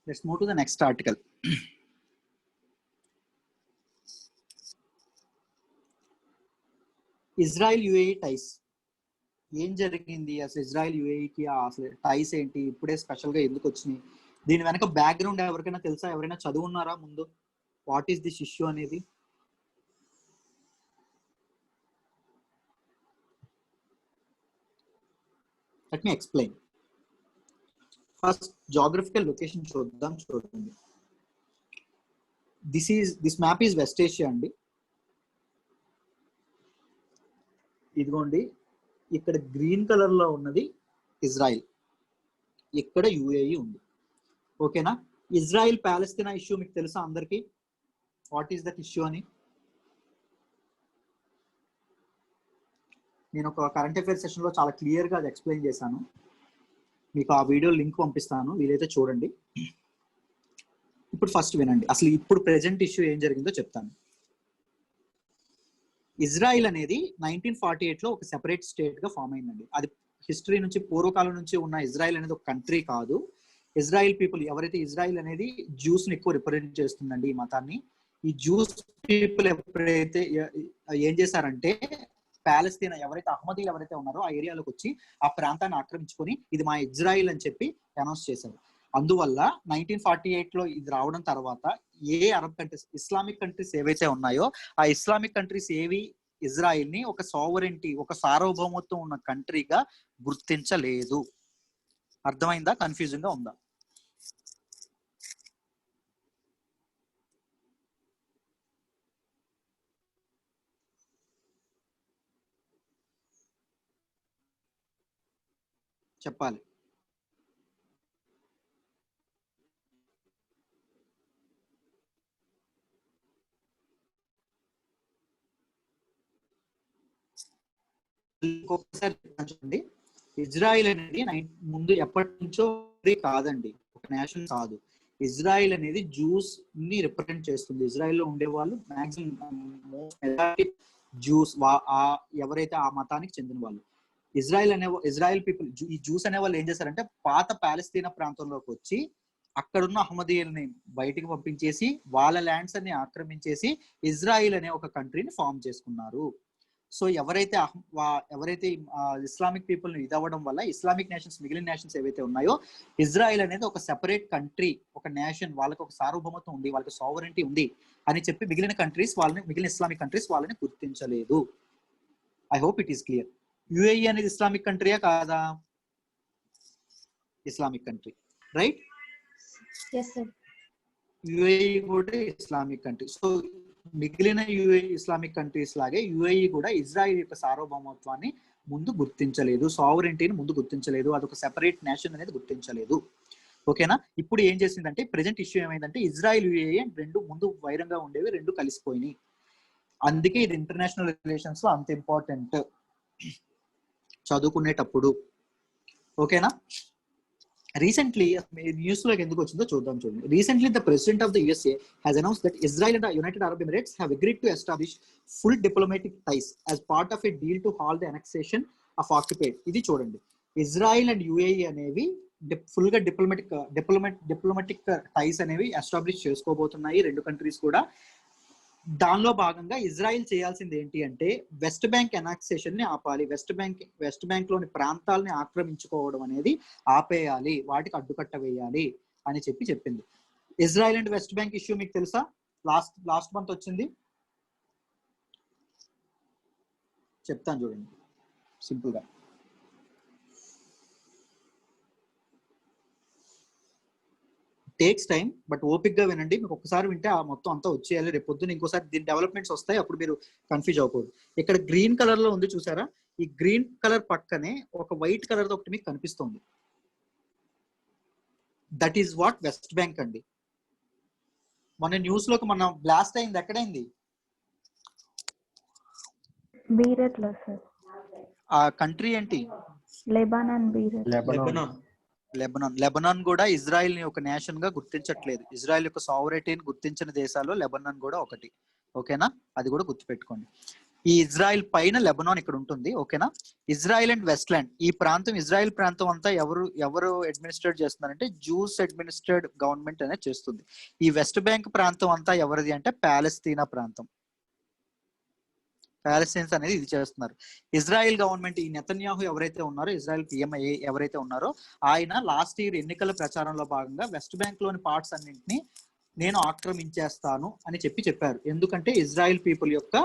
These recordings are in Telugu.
Let's move to the next article. Israel UAE ties. ఏం జరిగింది అసలు ఇజ్రాయెల్ యుఏఈకి అసలు టైస్ ఏంటి, ఇప్పుడే స్పెషల్ గా ఎందుకు వచ్చినాయి, దీని వెనక బ్యాక్గ్రౌండ్ ఎవరికైనా తెలుసా? ఎవరైనా చదువున్నారా ముందు వాట్ ఈస్ దిస్ ఇష్యూ అనేది? Let me explain. First geographical location చూద్దాం. చూడండి, this map is west Asia అండి. ఇదిగోండి, ఇక్కడ గ్రీన్ కలర్ లో ఉన్నది ఇజ్రాయిల్, ఇక్కడ యుఏఈ ఉంది. ఓకేనా? ఇజ్రాయిల్ పాలస్తీనా ఇష్యూ మీకు తెలుసా అందరికి? వాట్ ఈస్ దట్ ఇష్యూ అని నేను ఒక కరెంట్ అఫైర్స్ సెషన్ లో చాలా క్లియర్ గా అది ఎక్స్ప్లెయిన్ చేశాను. మీకు ఆ వీడియో లింక్ పంపిస్తాను, వీలైతే చూడండి. ఇప్పుడు ఫస్ట్ వినండి, అసలు ఇప్పుడు ప్రెసెంట్ ఇష్యూ ఏం జరిగిందో చెప్తాను. ఇజ్రాయిల్ అనేది 1948 లో ఒక సెపరేట్ స్టేట్ గా ఫామ్ అయిందండి. అది హిస్టరీ నుంచి, పూర్వకాలం నుంచి ఉన్న ఇజ్రాయిల్ అనేది ఒక కంట్రీ కాదు. ఇజ్రాయిల్ పీపుల్ ఎవరైతే, ఇజ్రాయిల్ అనేది జ్యూస్ ని ఎక్కువ రిప్రజెంట్ చేస్తుందండి, ఈ మతాన్ని. ఈ జ్యూస్ పీపుల్ ఎప్పుడైతే ఏం చేశారంటే, పాలస్తీనా ఎవరైతే అహ్మదీలు ఎవరైతే ఉన్నారో ఆ ఏరియాలోకి వచ్చి ఆ ప్రాంతాన్ని ఆక్రమించుకొని ఇది మా ఇజ్రాయిల్ అని చెప్పి అనౌన్స్ చేశారు. అందువల్ల 1948 లో ఇది రావడం తర్వాత ఏ అరబ్ కంట్రీస్, ఇస్లామిక్ కంట్రీస్ ఏవైతే ఉన్నాయో ఆ ఇస్లామిక్ కంట్రీస్ ఏవి ఇజ్రాయిల్ ని ఒక సావరెంటీ, ఒక సార్వభౌమత్వం ఉన్న కంట్రీగా గుర్తించలేదు. అర్థమైందా? కన్ఫ్యూజన్ గా ఉందా? చెప్పాలి. ఇంకొకసారి చూడండి, ఇజ్రాయిల్ అనేది ముందు ఎప్పటి నుంచో కాదండి, ఒక నేషన్ కాదు. ఇజ్రాయిల్ అనేది జ్యూస్ ని రిప్రజెంట్ చేస్తుంది. ఇజ్రాయిల్ లో ఉండే వాళ్ళు మాక్సిమం జ్యూస్, ఎవరైతే ఆ మతానికి చెందిన వాళ్ళు. ఇజ్రాయిల్ పీపుల్, ఈ జ్యూస్ అనే వాళ్ళు ఏం చేశారంటే పాత పాలస్తీనా ప్రాంతంలోకి వచ్చి అక్కడున్న అహ్మదీయుల్ని బయటికి పంపించేసి వాళ్ళ ల్యాండ్స్ అన్ని ఆక్రమించేసి ఇజ్రాయిల్ అనే ఒక కంట్రీని ఫామ్ చేసుకున్నారు. సో ఎవరైతే ఇస్లామిక్ పీపుల్ ఇది అవ్వడం వల్ల ఇస్లామిక్ నేషన్స్, మిగిలిన నేషన్స్ ఏవైతే ఉన్నాయో, ఇజ్రాయిల్ అనేది ఒక సెపరేట్ కంట్రీ, ఒక నేషన్, వాళ్ళకి ఒక సార్వభౌమత్వం ఉంది, వాళ్ళకి సావరెంటీ ఉంది అని చెప్పి మిగిలిన ఇస్లామిక్ కంట్రీస్ వాళ్ళని గుర్తించలేదు. I hope it is clear. UAE అనేది ఇస్లామిక్ కంట్రీయా కాదా? Islamic country, right? యుఏఈ కూడా ఇస్లామిక్ కంట్రీ. సో మిగిలిన యుఏఈ ఇస్లామిక్ కంట్రీస్ లాగే యుఏఈ కూడా ఇజ్రాయిల్ యొక్క సార్వభౌమత్వాన్ని ముందు గుర్తించలేదు, సావరెంటీని ముందు గుర్తించలేదు, అదొక సెపరేట్ నేషన్ అనేది గుర్తించలేదు. ఓకేనా? ఇప్పుడు ఏం చేసిందంటే ప్రెసెంట్ ఇష్యూ ఏమైందంటే ఇజ్రాయిల్ యుఏఈ రెండు ముందు వైరంగా ఉండేవి, రెండు కలిసిపోయినాయి. అందుకే ఇది ఇంటర్నేషనల్ రిలేషన్స్ లో అంత ఇంపార్టెంట్ చదువుకునేటప్పుడు. ఓకేనా? రీసెంట్లీ న్యూస్ లోకి ఎందుకు వచ్చిందో చూద్దాం. చూడండి, recently the president of the USA has announced that Israel and the United Arab Emirates have agreed to establish full diplomatic ties as part of a deal to halt the annexation of occupied. ఇది చూడండి, ఇజ్రాయిల్ అండ్ యుఏఈ అనేవి ఫుల్ గా డిప్లొమాటిక్ టైస్ అనేవి ఎస్టాబ్లిష్ చేసుకోబోతున్నాయి రెండు కంట్రీస్ కూడా. దానిలో భాగంగా ఇజ్రాయిల్ చేయాల్సింది ఏంటి అంటే వెస్ట్ బ్యాంక్ ఎనాక్సేషన్ ని ఆపాలి, వెస్ట్ బ్యాంక్ లోని ప్రాంతాలని ఆక్రమించుకోవడం అనేది ఆపేయాలి, వాటికి అడ్డుకట్ట వేయాలి అని చెప్పింది. Israel and west bank issue మీకు తెలుసా? లాస్ట్ మంత్ వచ్చింది, చెప్తాను చూడండి సింపుల్ గా. టేక్స్ టైం, బట్ ఓపిక్ గా వినండి. మీకు ఒకసారి వింటే ఆ మొత్తం అంతా వచ్చేయాలి. రేపు పొద్దున్న ఇంకోసారి దీని డెవలప్మెంట్స్ వస్తాయి, అప్పుడు మీరు కన్ఫ్యూజ్ అవ్వకూడదు. ఇక్కడ గ్రీన్ కలర్ లో ఉంది చూసారా, ఈ గ్రీన్ కలర్ పక్కనే ఒక వైట్ కలర్ తో ఒకటి మీకు కనిపిస్తుంది. That is what west bank అండి. మన న్యూస్ లోకి మన బ్లాస్ట్ అయింది, ఎక్కడైంది? ఆ కంట్రీ ఏంటి? లెబనాన్ కూడా ఇజ్రాయిల్ ని ఒక నేషన్ గా గుర్తించట్లేదు. ఇజ్రాయిల్ యొక్క సావరెంటీని గుర్తించిన దేశాల్లో లెబనాన్ కూడా ఒకటి. ఓకేనా? అది కూడా గుర్తుపెట్టుకోండి. ఈ ఇజ్రాయెల్ పైన లెబనాన్ ఇక్కడ ఉంటుంది. ఓకేనా. ఇజ్రాయెల్ అండ్ వెస్ట్లాండ్, ఈ ప్రాంతం ఇజ్రాయెల్ ప్రాంతం అంతా ఎవరు అడ్మినిస్ట్రేట్ చేస్తున్నారంటే జూస్ అడ్మినిస్ట్రేట్ గవర్నమెంట్ అనేది చేస్తుంది. ఈ వెస్ట్ బ్యాంక్ ప్రాంతం అంతా ఎవరిది అంటే పాలస్తీనా ప్రాంతం, పాలస్తీన్స్ అనేది ఇది చేస్తున్నారు. ఇజ్రాయెల్ గవర్నమెంట్, ఈ నెతన్యాహు ఎవరైతే ఉన్నారో, ఇజ్రాయెల్ పిఎం ఎవరైతే ఉన్నారో, ఆయన లాస్ట్ ఇయర్ ఎన్నికల ప్రచారంలో భాగంగా వెస్ట్ బ్యాంక్ లోని పార్ట్స్ అన్నింటినీ నేను ఆక్రమించేస్తాను అని చెప్పారు. ఎందుకంటే ఇజ్రాయెల్ పీపుల్ యొక్క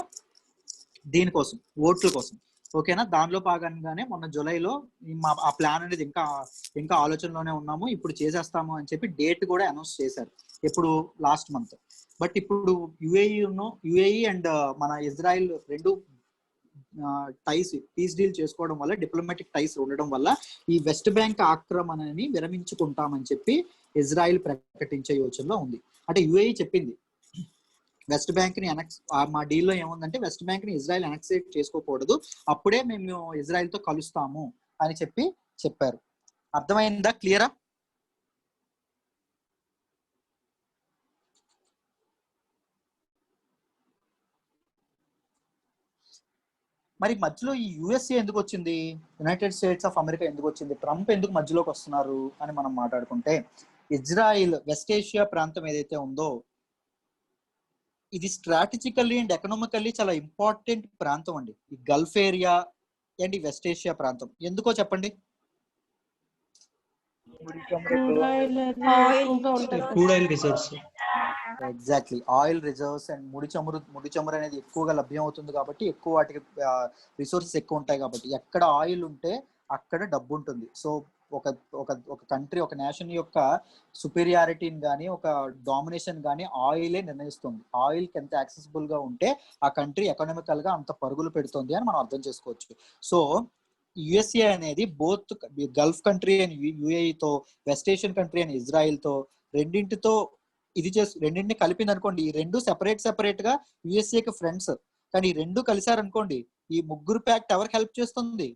దీనికోసం, ఓట్ల కోసం. ఓకేనా. దానిలో భాగంగానే మొన్న జూలైలో ఆ ప్లాన్ అనేది ఇంకా ఆలోచనలోనే ఉన్నాము, ఇప్పుడు చేసేస్తాము అని చెప్పి డేట్ కూడా అనౌన్స్ చేశారు. ఎప్పుడు? Last month. బట్ ఇప్పుడు యుఏఈ అండ్ మన ఇజ్రాయెల్ రెండు పీస్ డీల్ చేసుకోవడం వల్ల, డిప్లొమాటిక్ టైస్ ఉండడం వల్ల ఈ వెస్ట్ బ్యాంక్ ఆక్రమణని విరమించుకుంటామని చెప్పి ఇజ్రాయెల్ ప్రకటించే యోచనలో ఉంది. అంటే యుఏఈ చెప్పింది వెస్ట్ బ్యాంక్ ని మా డీల్లో ఏముందంటే వెస్ట్ బ్యాంక్ ని ఇజ్రాయెల్ అనెక్సేట్ చేసుకోకూడదు, అప్పుడే మేము ఇజ్రాయెల్ తో కలుస్తాము అని చెప్పారు. అర్థమైందా? క్లియరా? మరి మధ్యలో ఈ యుఎస్ఏ ఎందుకు వచ్చింది, యునైటెడ్ స్టేట్స్ ఆఫ్ అమెరికా ఎందుకు వచ్చింది, ట్రంప్ ఎందుకు మధ్యలోకి వస్తున్నారు అని మనం మాట్లాడుకుంటే, ఇజ్రాయిల్ వెస్ట్ ఏషియా ప్రాంతం ఏదైతే ఉందో ఇది స్ట్రాటజికల్లీ అండ్ ఎకనామికల్లీ చాలా ఇంపార్టెంట్ ప్రాంతం అండి. ఈ గల్ఫ్ ఏరియా అండ్ ఈ వెస్ట్ ఏషియా ప్రాంతం. ఎందుకో చెప్పండి. ఎగ్జాక్ట్లీ, ఆయిల్ రిజర్వ్స్ అండ్ ముడి చమురు అనేది ఎక్కువగా లభ్యం అవుతుంది కాబట్టి, ఎక్కువ వాటికి రిసోర్సెస్ ఎక్కువ ఉంటాయి కాబట్టి, ఎక్కడ ఆయిల్ ఉంటే అక్కడ డబ్బు ఉంటుంది. సో ఒక కంట్రీ, ఒక నేషన్ యొక్క సుపీరియారిటీని కానీ, ఒక డామినేషన్ కానీ ఆయిలే నిర్ణయిస్తుంది. ఆయిల్కి ఎంత యాక్సెసిబుల్ గా ఉంటే ఆ కంట్రీ ఎకనామికల్ గా అంత పరుగులు పెడుతుంది అని మనం అర్థం చేసుకోవచ్చు. సో యుఎస్ఏ అనేది బోత్ గల్ఫ్ కంట్రీ అని యుఏఈతో, వెస్ట్ ఏషియన్ కంట్రీ అని ఇజ్రాయిల్ తో, రెండింటితో రెండింటిని కలిపింది అనుకోండి. ఈ రెండు సెపరేట్ గా యుఎస్ఏకి ఫ్రెండ్స్, కానీ ఈ రెండు కలిసారనుకోండి, ఈ ముగ్గురు ప్యాక్ట్ ఎవరికి హెల్ప్ చేస్తుంది?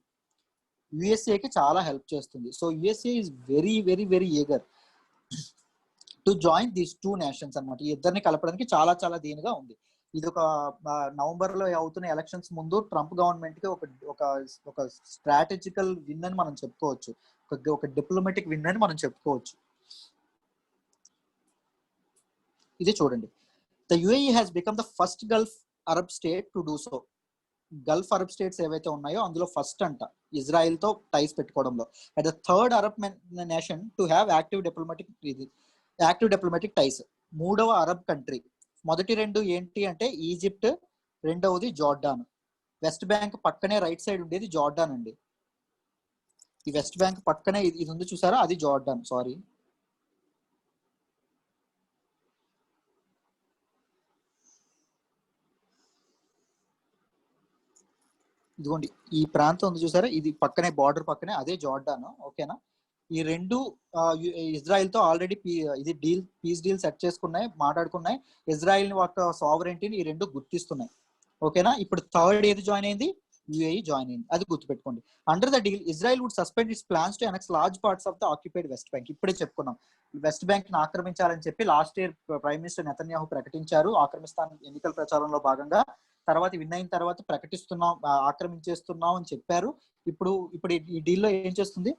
యుఎస్ఏకి చాలా హెల్ప్ చేస్తుంది. So USA is very very very eager to join these two nations అనమాట. ఈ ఇద్దరిని కలపడానికి చాలా చాలా దీనిగా ఉంది. ఇది ఒక నవంబర్ లో అవుతున్న ఎలక్షన్స్ ముందు ట్రంప్ గవర్నమెంట్ కి ఒక స్ట్రాటజికల్ విన్ అని మనం చెప్పుకోవచ్చు, ఒక డిప్లొమాటిక్ విన్ అని మనం చెప్పుకోవచ్చు. ఇది చూడండి, the UAE has become the first Gulf Arab state to do so. Gulf Arab states ఏవైతే ఉన్నాయో అందులో ఫస్ట్ అంట ఇజ్రాయెల్ తో టైస్ పెట్టుకోవడంలో. At the third Arab nation to have active diplomatic ties. మూడవ అరబ్ కంట్రీ. మొదటి రెండు ఏంటి అంటే ఈజిప్ట్, రెండవది జార్డాన్. వెస్ట్ బ్యాంక్ పక్కనే రైట్ సైడ్ ఉండేది జార్డాన్ అండి. ఈ వెస్ట్ బ్యాంక్ పక్కనే ఇది ఉంది చూసారా, అది జార్డాన్. సారీ, ఇదిగోండి ఈ ప్రాంతం ఉంది చూసారా, ఇది పక్కనే బార్డర్ పక్కనే, అదే జార్డాన్. ఓకేనా. ఈ రెండు ఇజ్రాయెల్ తో ఆల్రెడీ పీస్ డీల్ సెట్ చేసుకున్నాయి, మాట్లాడుకున్నాయి. ఇజ్రాయెల్ యొక్క సావరెంటీని ఈ రెండు గుర్తిస్తున్నాయి. ఓకేనా. ఇప్పుడు థర్డ్ ఏది జాయిన్ అయింది? యుఏఈ జాయిన్ అయింది. అది గుర్తుపెట్టుకోండి. Under the deal Israel would suspend its plans to annex large parts of the occupied West Bank. ఇప్పుడే చెప్పుకున్నాం, వెస్ట్ బ్యాంక్ ని ఆక్రమించాలని చెప్పి last year prime minister Netanyahu ప్రకటించారు. ఆక్రమిస్తాను ఎన్నికల ప్రచారంలో భాగంగా. తర్వాత విన్ అయిన తర్వాత ప్రకటిస్తున్నాం, ఆక్రమించేస్తున్నాం అని చెప్పారు. ఇప్పుడు ఈ డీల్లో ఏం చేస్తుంది?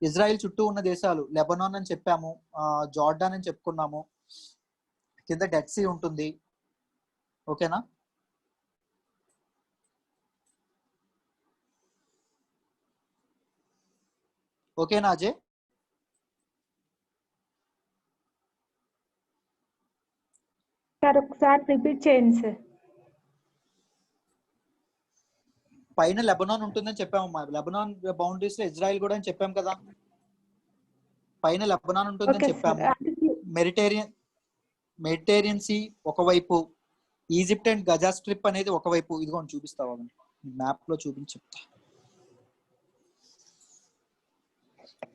ఇజ్రాయెల్ చుట్టూ ఉన్న దేశాలు, లెబనాన్ అని చెప్పాము, జార్డాన్ అని చెప్పుకున్నాము, కింద డెడ్ సీ ఉంటుంది. ఓకేనా. ఓకేనా అజయ్? సార్ ఒకసారి రిపీట్ చేయండి సార్. పైన లెబనాన్ ఉంటుందని చెప్పాము, లెబనాన్ బౌండరీస్ లో ఇజ్రాయెల్ కూడా అని చెప్పాం కదా. పైన లెబనాన్ ఉంటుందని చెప్పాము. మెడిటేరియన్ సీ ఒకవైపు, ఈజిప్ట్ అండ్ గజా స్ట్రిప్ అనేది ఒకవైపు. ఇదిగోండి చూపిస్తావా, మ్యాప్ లో చూపించి చెప్తా.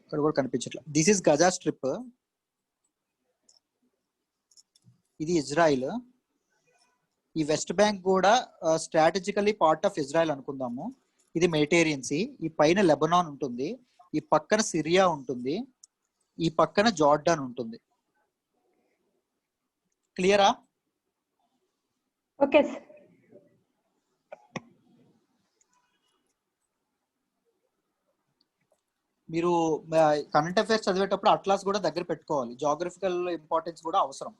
ఇక్కడ కూడా కనిపించట్లా. దిస్ ఇస్ గజా స్ట్రిప్, ఇది ఇజ్రాయిల్. ఈ వెస్ట్ బ్యాంక్ కూడా స్ట్రాటజికల్లీ పార్ట్ ఆఫ్ ఇజ్రాయెల్ అనుకుందాము. ఇది మెడిటేరియన్ సీ. ఈ పైన లెబనాన్ ఉంటుంది, ఈ పక్కన సిరియా ఉంటుంది, ఈ పక్కన జార్డాన్ ఉంటుంది. క్లియరా? Okay, sir. మీరు కరెంట్ అఫైర్స్ చదివేటప్పుడు అట్లాస్ కూడా దగ్గర పెట్టుకోవాలి, జాగ్రఫికల్ ఇంపార్టెన్స్ కూడా అవసరం.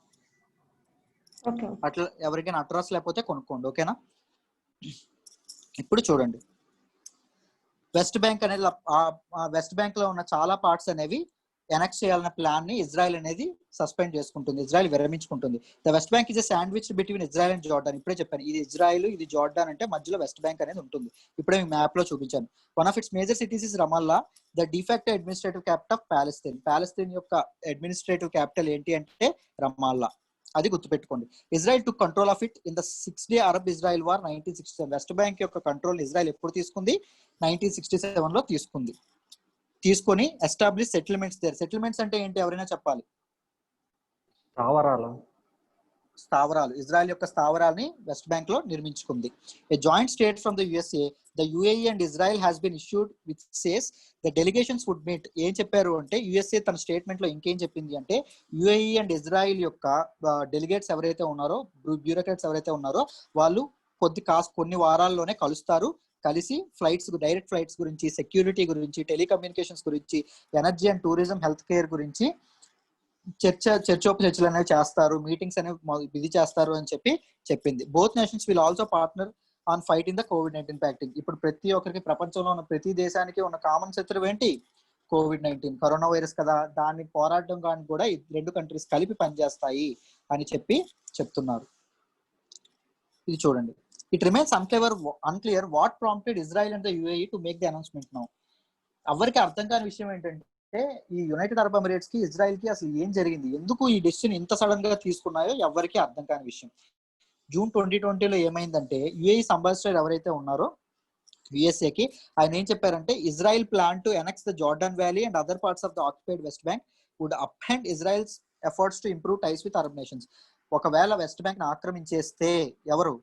Okay. అట్లా ఎవరికైనా అట్రాస్ లేకపోతే కొనుక్కోండి, ఓకేనా. ఇప్పుడు చూడండి, వెస్ట్ బ్యాంక్ అనేది వెస్ట్ బ్యాంక్ లో ఉన్న చాలా పార్ట్స్ అనేవి ఎనెక్స్ చేయాలన్న ప్లాన్ ని ఇజ్రాయెల్ అనేది సస్పెండ్ చేసుకుంటుంది, ఇజ్రాయెల్ విరమించుకుంటుంది. The West Bank is sandwich between Israel and Jordan. ఇప్పుడే చెప్పాను, ఇది ఇజ్రాయెల్, ఇది జార్డాన్, అంటే మధ్యలో వెస్ట్ బ్యాంక్ అనేది ఉంటుంది. ఇప్పుడే మీ మ్యాప్ లో చూపించాను. One of it's major cities is Ramallah, the de facto administrative capital of Palestine. Palestine యొక్క అడ్మినిస్ట్రేటివ్ క్యాపిటల్ ఏంటి అంటే రమల్లా, అది గుర్తుపెట్టుకోండి. Israel to control of it in the 6-day Arab Israel war 1967. West bank యొక్క కంట్రోల్ ఇజ్రాయెల్ ఎప్పుడు తీసుకుంది? 1967 లో తీసుకుంది. తీసుకొని ఎస్టాబ్లిష్ సెటిల్మెంట్స్ దేర్. సెటిల్మెంట్స్ అంటే ఏంటి, ఎవరైనా చెప్పాలి? స్థావరాలు. ఇజ్రాయెల్ యొక్క స్థావరాల్ని వెస్ట్ బ్యాంక్ లో నిర్మించుకుంది. A joint state from the USA, the UAE and Israel has been issued which says the delegations would meet. ఏం చెప్పారు అంటే, యుఎస్ఏ తన స్టేట్మెంట్ లో ఇంకేం చెప్పింది అంటే, యుఏఈ అండ్ ఇజ్రాయెల్ యొక్క డెలిగేట్స్ ఎవరైతే ఉన్నారో, బ్యూరోక్రాట్స్ ఎవరైతే ఉన్నారో, వాళ్ళు కొన్ని వారాల్లోనే కలుస్తారు. కలిసి ఫ్లైట్స్, డైరెక్ట్ ఫ్లైట్స్ గురించి, సెక్యూరిటీ గురించి, టెలికమ్యూనికేషన్స్ గురించి, energy and tourism, health care గురించి చర్చలు అనేవి చేస్తారు, మీటింగ్స్ అనేవి ఇది చేస్తారు అని చెప్పింది. Both nations will also partner on fight in the COVID-19 ప్యాక్టింగ్. ఇప్పుడు ప్రతి ఒక్కరికి, ప్రపంచంలో ఉన్న ప్రతి దేశానికి ఉన్న కామన్ శత్రువు ఏంటి? COVID-19, కరోనా వైరస్ కదా. దాన్ని పోరాడడం కానీ కూడా ఈ రెండు కంట్రీస్ కలిపి పనిచేస్తాయి అని చెప్తున్నారు. ఇది చూడండి. It remains unclear what prompted Israel and the UAE to make the announcement now. ఎవరికి అర్థం కాని విషయం ఏంటంటే, ఈ యునైటెడ్ అరబ్ ఎమిరేట్స్ కి, ఇజ్రాయెల్ కి అసలు ఏం జరిగింది, ఎందుకు ఈ డెసిషన్ ఇంత సడన్ గా తీసుకున్నాయో ఎవరికి అర్థం కాని విషయం. జూన్ 2020లో ఏమైందంటే, యుఏఈ అంబాసిడర్ ఎవరైతే ఉన్నారో యుఎస్ఏకి, ఆయన ఏం చెప్పారంటే, Israel plan to annex the Jordan valley and other parts of the occupied West Bank would upend Israel's efforts to improve ties with Arab nations. ఒకవేళ వెస్ట్ బ్యాంక్ ని ఆక్రమించేస్తే, ఎవరు?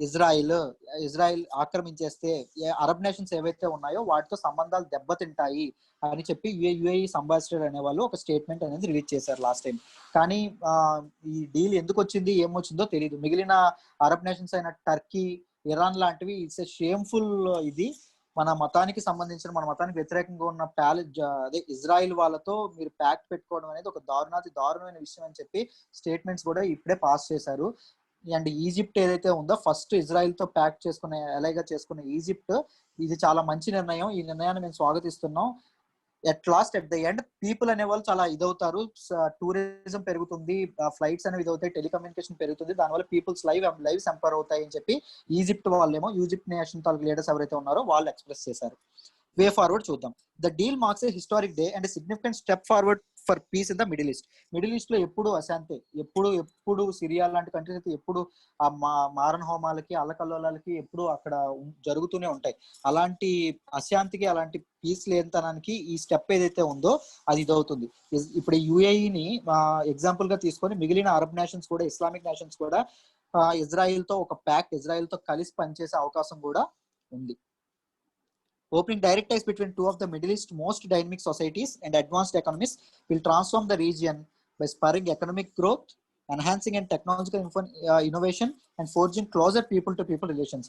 ఇజ్రాయెల్ ఆక్రమించేస్తే అరబ్ నేషన్స్ ఏవైతే ఉన్నాయో వాటితో సంబంధాలు దెబ్బతింటాయి అని చెప్పి యుఏఈ అంబాసిడర్ అనే వాళ్ళు ఒక స్టేట్మెంట్ అనేది రిలీజ్ చేశారు లాస్ట్ టైం. కానీ ఈ డీల్ ఎందుకు వచ్చింది, ఏమొచ్చిందో తెలియదు. మిగిలిన అరబ్ నేషన్స్ అయిన టర్కీ, ఇరాన్ లాంటివి ఇట్స్ ఎ షేమ్ఫుల్. ఇది మన మతానికి సంబంధించిన, మన మతానికి వ్యతిరేకంగా ఉన్న అదే ఇజ్రాయిల్ వాళ్ళతో మీరు ప్యాక్ట్ పెట్టుకోవడం అనేది ఒక దారుణమైన విషయం అని చెప్పి స్టేట్మెంట్స్ కూడా ఇప్పుడే పాస్ చేశారు. అండ్ ఈజిప్ట్ ఏదైతే ఉందో, ఫస్ట్ ఇజ్రాయెల్ తో ప్యాక్ట్ చేసుకున్న ఈజిప్ట్, ఇది చాలా మంచి నిర్ణయం. ఈ నిర్ణయాన్ని మేము స్వాగతిస్తున్నాం. ఎట్ ద ఎండ్ పీపుల్ అనేవాళ్ళు చాలా ఇదవుతారు, టూరిజం పెరుగుతుంది, ఫ్లైట్స్ అనేవి ఇదవుతాయి, టెలికమ్యూనికేషన్ పెరుగుతుంది, దానివల్ల పీపుల్స్ లైవ్స్ ఎంపవర్ అవుతాయి అని చెప్పి ఈజిప్ట్ వాళ్ళేమో, ఈజిప్ట్ నేషన్ తాలూకు లీడర్స్ ఎవరైతే ఉన్నారో వాళ్ళు ఎక్స్ప్రెస్ చేశారు. వే ఫార్వర్డ్ చూద్దాం. The deal marks A historic day and significant step forward for piece in the middle east. Middle east లో ఎప్పుడు అశాంతి, ఎప్పుడు సిరియా లాంటి కంట్రీస్ అయితే ఎప్పుడు ఆ మారణ హోమాలకి, అల్లకల్లోలాలకి ఎప్పుడు అక్కడ జరుగుతూనే ఉంటాయి. అలాంటి అశాంతికి, అలాంటి పీస్ లేనితనానికి ఈ స్టెప్ ఏదైతే ఉందో అది ఇదవుతుంది. ఇప్పుడు యుఏఈని ఎగ్జాంపుల్ గా తీసుకొని మిగిలిన అరబ్ నేషన్స్ కూడా, ఇస్లామిక్ నేషన్స్ కూడా ఇజ్రాయెల్ తో ఒక ప్యాక్ట్, ఇజ్రాయెల్ తో కలిసి పనిచేసే అవకాశం కూడా ఉంది. Opening direct ties between two of the Middle East most dynamic societies and advanced economies will transform the region by spurring economic growth, enhancing and technological innovation, and forging closer people-to-people relations.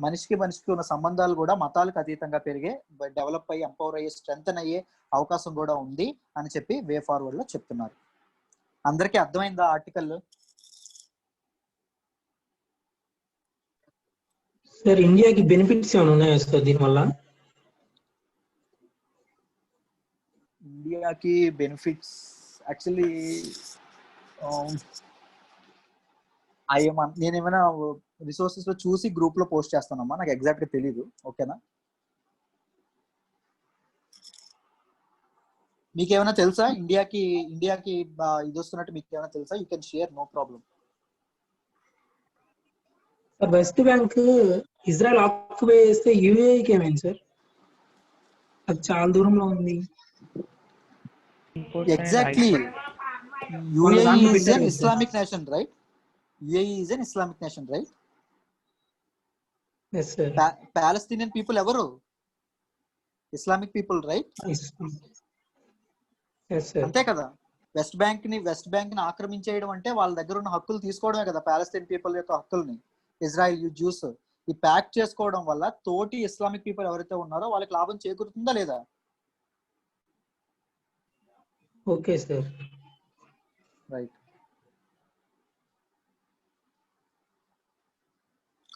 మనిషికి ఉన్న సంబంధాలు కూడా మతాలకు అతీతంగా పెరిగే, డెవలప్ అయ్యి, ఎంపవర్ అయ్యే, స్ట్రెంగ్తన్ అయ్యే అవకాశం కూడా ఉంది అని చెప్పి వే ఫార్వర్డ్ లో చెప్తున్నారు. అందరికీ అర్థమైందా ఆర్టికల్? సార్, ఇండియాకి బెనిఫిట్స్ ఏమైనా ఉన్నాయా సార్ దీనివల్ల? ఇండియాకి బెనిఫిట్స్ యాక్చువల్లీ నేనేమైనా రిసోర్సెస్ లో చూసి గ్రూప్ లో పోస్ట్ చేస్తానమ్మా, నాకు ఎగ్జాక్ట్ గా తెలీదు, ఓకేనా. మీకేమైనా తెలుసా ఇండియాకి ఇది వస్తున్నట్టు మీకు ఏమైనా తెలుసా? You can share, no problem. Sir, West Bank Israel occupy చేస్తే యుఏఈకి ఏమైంది సార్? అది చాలా దూరంలో ఉంది. Exactly, UAE is an Islamic nation, right? UAE is an Islamic nation, right? Yes sir. Palestinian people ఎవరు? Islamic people, right? Yes sir. అంతే కదా. వెస్ట్ బ్యాంక్ ని ఆక్రమించేయడం అంటే వాళ్ళ దగ్గర ఉన్న హక్కులు తీసుకోవడమే కదా, పాలస్తీన్ పీపుల్ యొక్క హక్కుల్ని, ఇజ్రాయెల్ జ్యూస్ ఈ ప్యాక్ చేసుకోవడం వల్ల తోటి ఇస్లామిక్ పీపుల్ ఎవరైతే ఉన్నారో వాళ్ళకి లాభం చేకూరుతుందా లేదా? Okay sir. రైట్.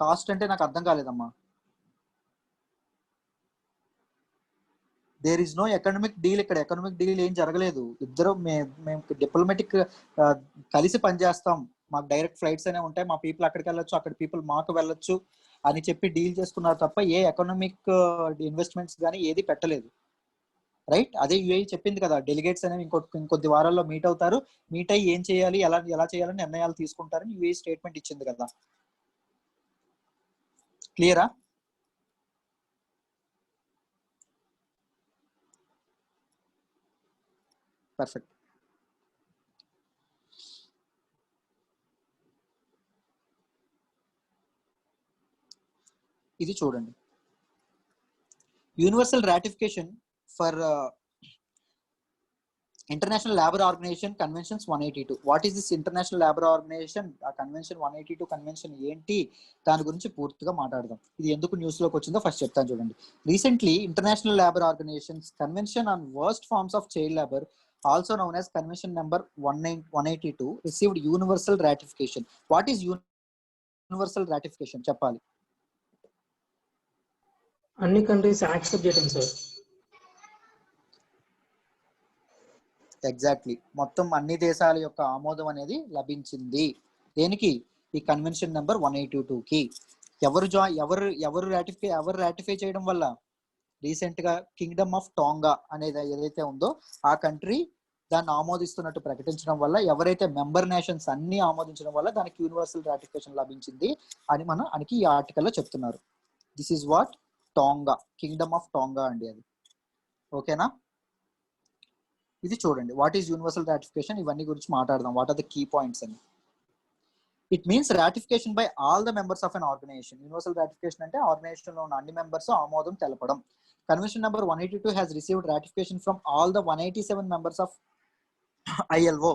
కాస్ట్ అంటే నాకు అర్థం కాలేదమ్మా. There is no economic deal ఇక్కడ. ఎకనామిక్ డీల్ ఏం జరగలేదు. ఇద్దరు మేము డిప్లొమాటిక్ కలిసి పనిచేస్తాం, మాకు డైరెక్ట్ ఫ్లైట్స్ అనేవి ఉంటాయి, మా పీపుల్ అక్కడికి వెళ్ళొచ్చు, అక్కడ పీపుల్ మాకు వెళ్ళొచ్చు అని చెప్పి డీల్ చేసుకున్నారు తప్ప ఏ ఎకనామిక్ ఇన్వెస్ట్మెంట్స్ కానీ ఏది పెట్టలేదు. రైట్. అదే యుఏఈ చెప్పింది కదా, డెలిగేట్స్ అనేవి ఇంకొద్ది వారాల్లో మీట్ అవుతారు, మీట్ అయ్యి ఏం చేయాలి, ఎలా చేయాలని నిర్ణయాలు తీసుకుంటారని యుఏఈ స్టేట్మెంట్ ఇచ్చింది కదా. క్లియరా? పర్ఫెక్ట్. ఇది చూడండి, universal ratification for international labour organization conventions 182. What is this international labour organization? ఆ కన్వెన్షన్ 182 కన్వెన్షన్ ఏంటి, దాని గురించి పూర్తిగా మాట్లాడదాం. ఇది ఎందుకు న్యూస్ లోకి వచ్చిందో ఫస్ట్ చెప్తాను చూడండి. Recently international labour organizations convention on worst forms of child labour, also known as convention number 182, received universal ratification. What is universal ratification? చెప్పాలి. అన్ని కంట్రీస్ యాక్సెప్ట్ చేయడం సార్. ఎగ్జాక్ట్లీ, మొత్తం అన్ని దేశాల యొక్క ఆమోదం అనేది లభించింది. దేనికి? ఈ కన్వెన్షన్ నెంబర్ 182కి. ఎవరు రాటిఫై చేయడం వల్ల? రీసెంట్ గా కింగ్డమ్ ఆఫ్ టోంగా అనేది ఏదైతే ఉందో ఆ కంట్రీ దాన్ని ఆమోదిస్తున్నట్టు ప్రకటించడం వల్ల, ఎవరైతే మెంబర్ నేషన్స్ అన్ని ఆమోదించడం వల్ల దానికి యూనివర్సల్ రాటిఫికేషన్ లభించింది అని మనకి ఈ ఆర్టికల్లో చెప్తున్నారు. This is what Tonga, Kingdom of Tonga అండి అది. ఓకేనా? ఇది చూడండి, వాట్ ఈస్ యూనివర్సల్ రాటిఫికేషన్, ఇవన్నీ గురించి మాట్లాడదాం. What are the key points అని. It means ratification by all the members of UN organization. Universal ratification అంటే ఆర్గనైజేషన్ లో ఉన్న అన్ని మెంబర్స్ ఆమోదం తెలపడం. Convention number 182 has received ratification from all the 187 members of ILO.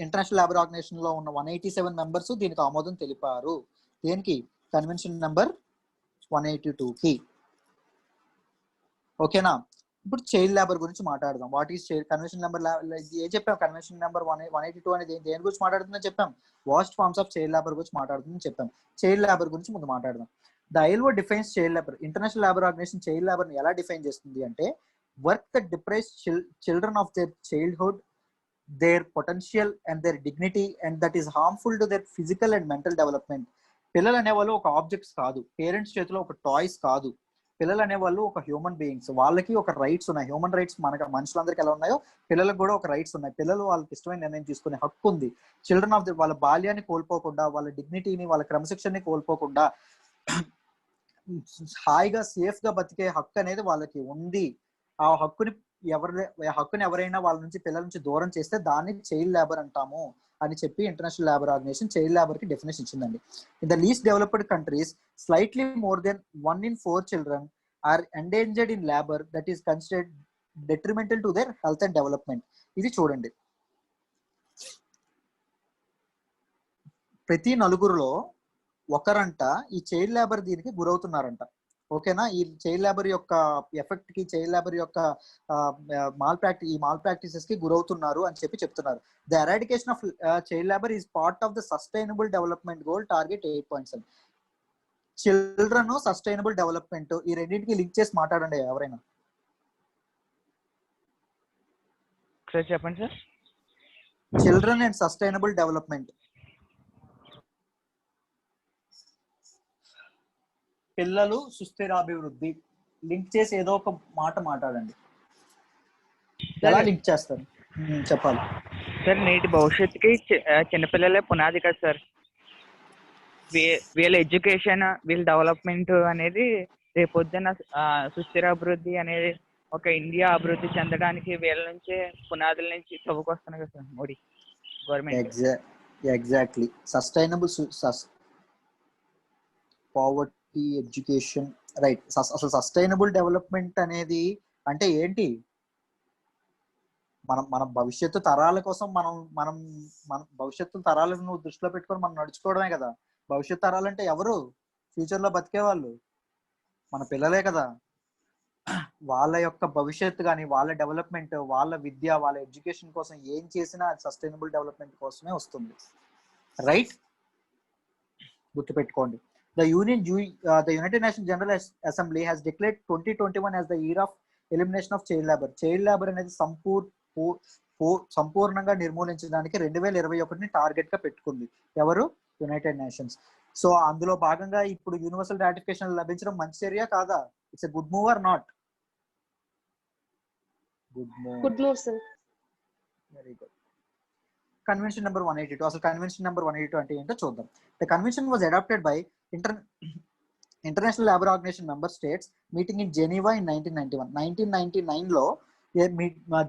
International labour Organization లో ఉన్న 187 మెంబర్స్ దీనికి ఆమోదం తెలిపారు. దేనికి? కన్వెన్షన్ నెంబర్ 182కి. ఓకేనా? ఇప్పుడు చైల్డ్ లేబర్ గురించి మాట్లాడదాం. వాట్ ఈస్ కన్వెన్షన్ నెంబర్ ఏం చెప్పాం? కన్వెన్షన్ నెంబర్ 182 అనేది దేని గురించి మాట్లాడుతుందని చెప్పాం? Worst forms of child labour గురించి మాట్లాడుతుందని చెప్పాం. చైల్డ్ లేబర్ గురించి ముందు మాట్లాడదాం. The ILO defines child labour. International labour Organization child labour ని ఎలా డిఫైన్ చేస్తుంది అంటే, work that deprives children of their childhood, their potential and their dignity, and that is harmful to their physical and mental development. పిల్లలు అనేవాళ్ళు ఒక ఆబ్జెక్ట్స్ కాదు, పేరెంట్స్ చేతిలో ఒక టాయ్స్ కాదు. పిల్లలు అనేవాళ్ళు ఒక హ్యూమన్ బీయింగ్స్, వాళ్ళకి ఒక రైట్స్ ఉన్నాయి. హ్యూమన్ రైట్స్ మనుషులందరికీ ఎలా ఉన్నాయో పిల్లలకు కూడా ఒక రైట్స్ ఉన్నాయి. పిల్లలు వాళ్ళకి ఇష్టమైన నిర్ణయం తీసుకునే హక్కు ఉంది. చిల్డ్రన్ ఆఫ్ ది వాళ్ళ బాల్యాన్ని కోల్పోకుండా, వాళ్ళ డిగ్నిటీని, వాళ్ళ క్రమశిక్షణని కోల్పోకుండా హాయిగా సేఫ్ గా బతికే హక్కు అనేది వాళ్ళకి ఉంది. ఆ హక్కుని ఎవరైనా వాళ్ళ నుంచి పిల్లల నుంచి దూరం చేస్తే దాన్ని చైల్డ్ లేబర్ అంటాము అని చెప్పి International labour Organization child labour కి డెఫినేషన్ ఇచ్చిందండి. In the least developed countries slightly more than 1 in 4 children are endangered in labor that is considered detrimental to their health and development. ఇది చూడండి, ప్రతి నలుగురులో ఒకరంట ఈ చైల్డ్ లేబర్ దీనికి గురవుతున్నారంట. ఓకేనా? ఈ చైల్డ్ లేబర్ యొక్క ఎఫెక్ట్ కి, చైల్డ్ లేబర్ యొక్క మాల్ ప్రాక్టీసెస్ కి గురవుతున్నారు అని చెప్పి చెప్తున్నారు. The eradication of child labour is part of the sustainable development goal target 8.7. Children, sustainable development, ఈ రెండింటికి లింక్ చేసి మాట్లాడండి ఎవరైనా. చెప్పండి sir. Children and sustainable development, పిల్లలు సుస్థిరాభివృద్ధి, లింక్ చేసి ఏదో ఒక మాట మాట్లాడండి. ఎలా లింక్ చేస్తారు చెప్పాలి సార్. నేటి భవిష్యత్తుకి చిన్నపిల్లలే పునాది కదా సార్. వీళ్ళ ఎడ్యుకేషన్, వీళ్ళ డెవలప్మెంట్ అనేది రేపొద్దున సుస్థిరాభివృద్ధి అనేది ఒక ఇండియా అభివృద్ధి చెందడానికి వీళ్ళ నుంచే పునాదుల నుంచి చదువుకొస్తున్నాయి కదా sir Modi government. Exactly. Sustainable poverty, education, right. అసలు సస్టైనబుల్ డెవలప్మెంట్ అనేది అంటే ఏంటి? మన భవిష్యత్తు తరాల కోసం మనం మనం మన భవిష్యత్తు తరాలను దృష్టిలో పెట్టుకొని మనం నడుచుకోవడమే కదా. భవిష్యత్తు తరాలంటే ఎవరు? ఫ్యూచర్ లో బతికే వాళ్ళు మన పిల్లలే కదా. వాళ్ళ యొక్క భవిష్యత్తు కానీ, వాళ్ళ డెవలప్మెంట్, వాళ్ళ విద్య, వాళ్ళ ఎడ్యుకేషన్ కోసం ఏం చేసినా అది సస్టైనబుల్ డెవలప్మెంట్ కోసమే వస్తుంది. రైట్, గుర్తుపెట్టుకోండి. The United Nations General Assembly has declared 2021 as the year of elimination of child labor. Child labor అనేది సంపూర్ణంగా నిర్మూలించడానికి 2021ని టార్గెట్ గా పెట్టుకుంది. ఎవరు? United nations. సో అందులో భాగంగా ఇప్పుడు యూనివర్సల్ రాటిఫికేషన్ లభించడం మంచి చర్య కాదా? It's a good move or not? Good move sir. Very good. Convention number 182. అసలు కన్వెన్షన్ నెంబర్ 182 అంటే ఏంటో చూద్దాం. The convention was adopted by international labour organization member states meeting in Geneva in 1991. 1999లో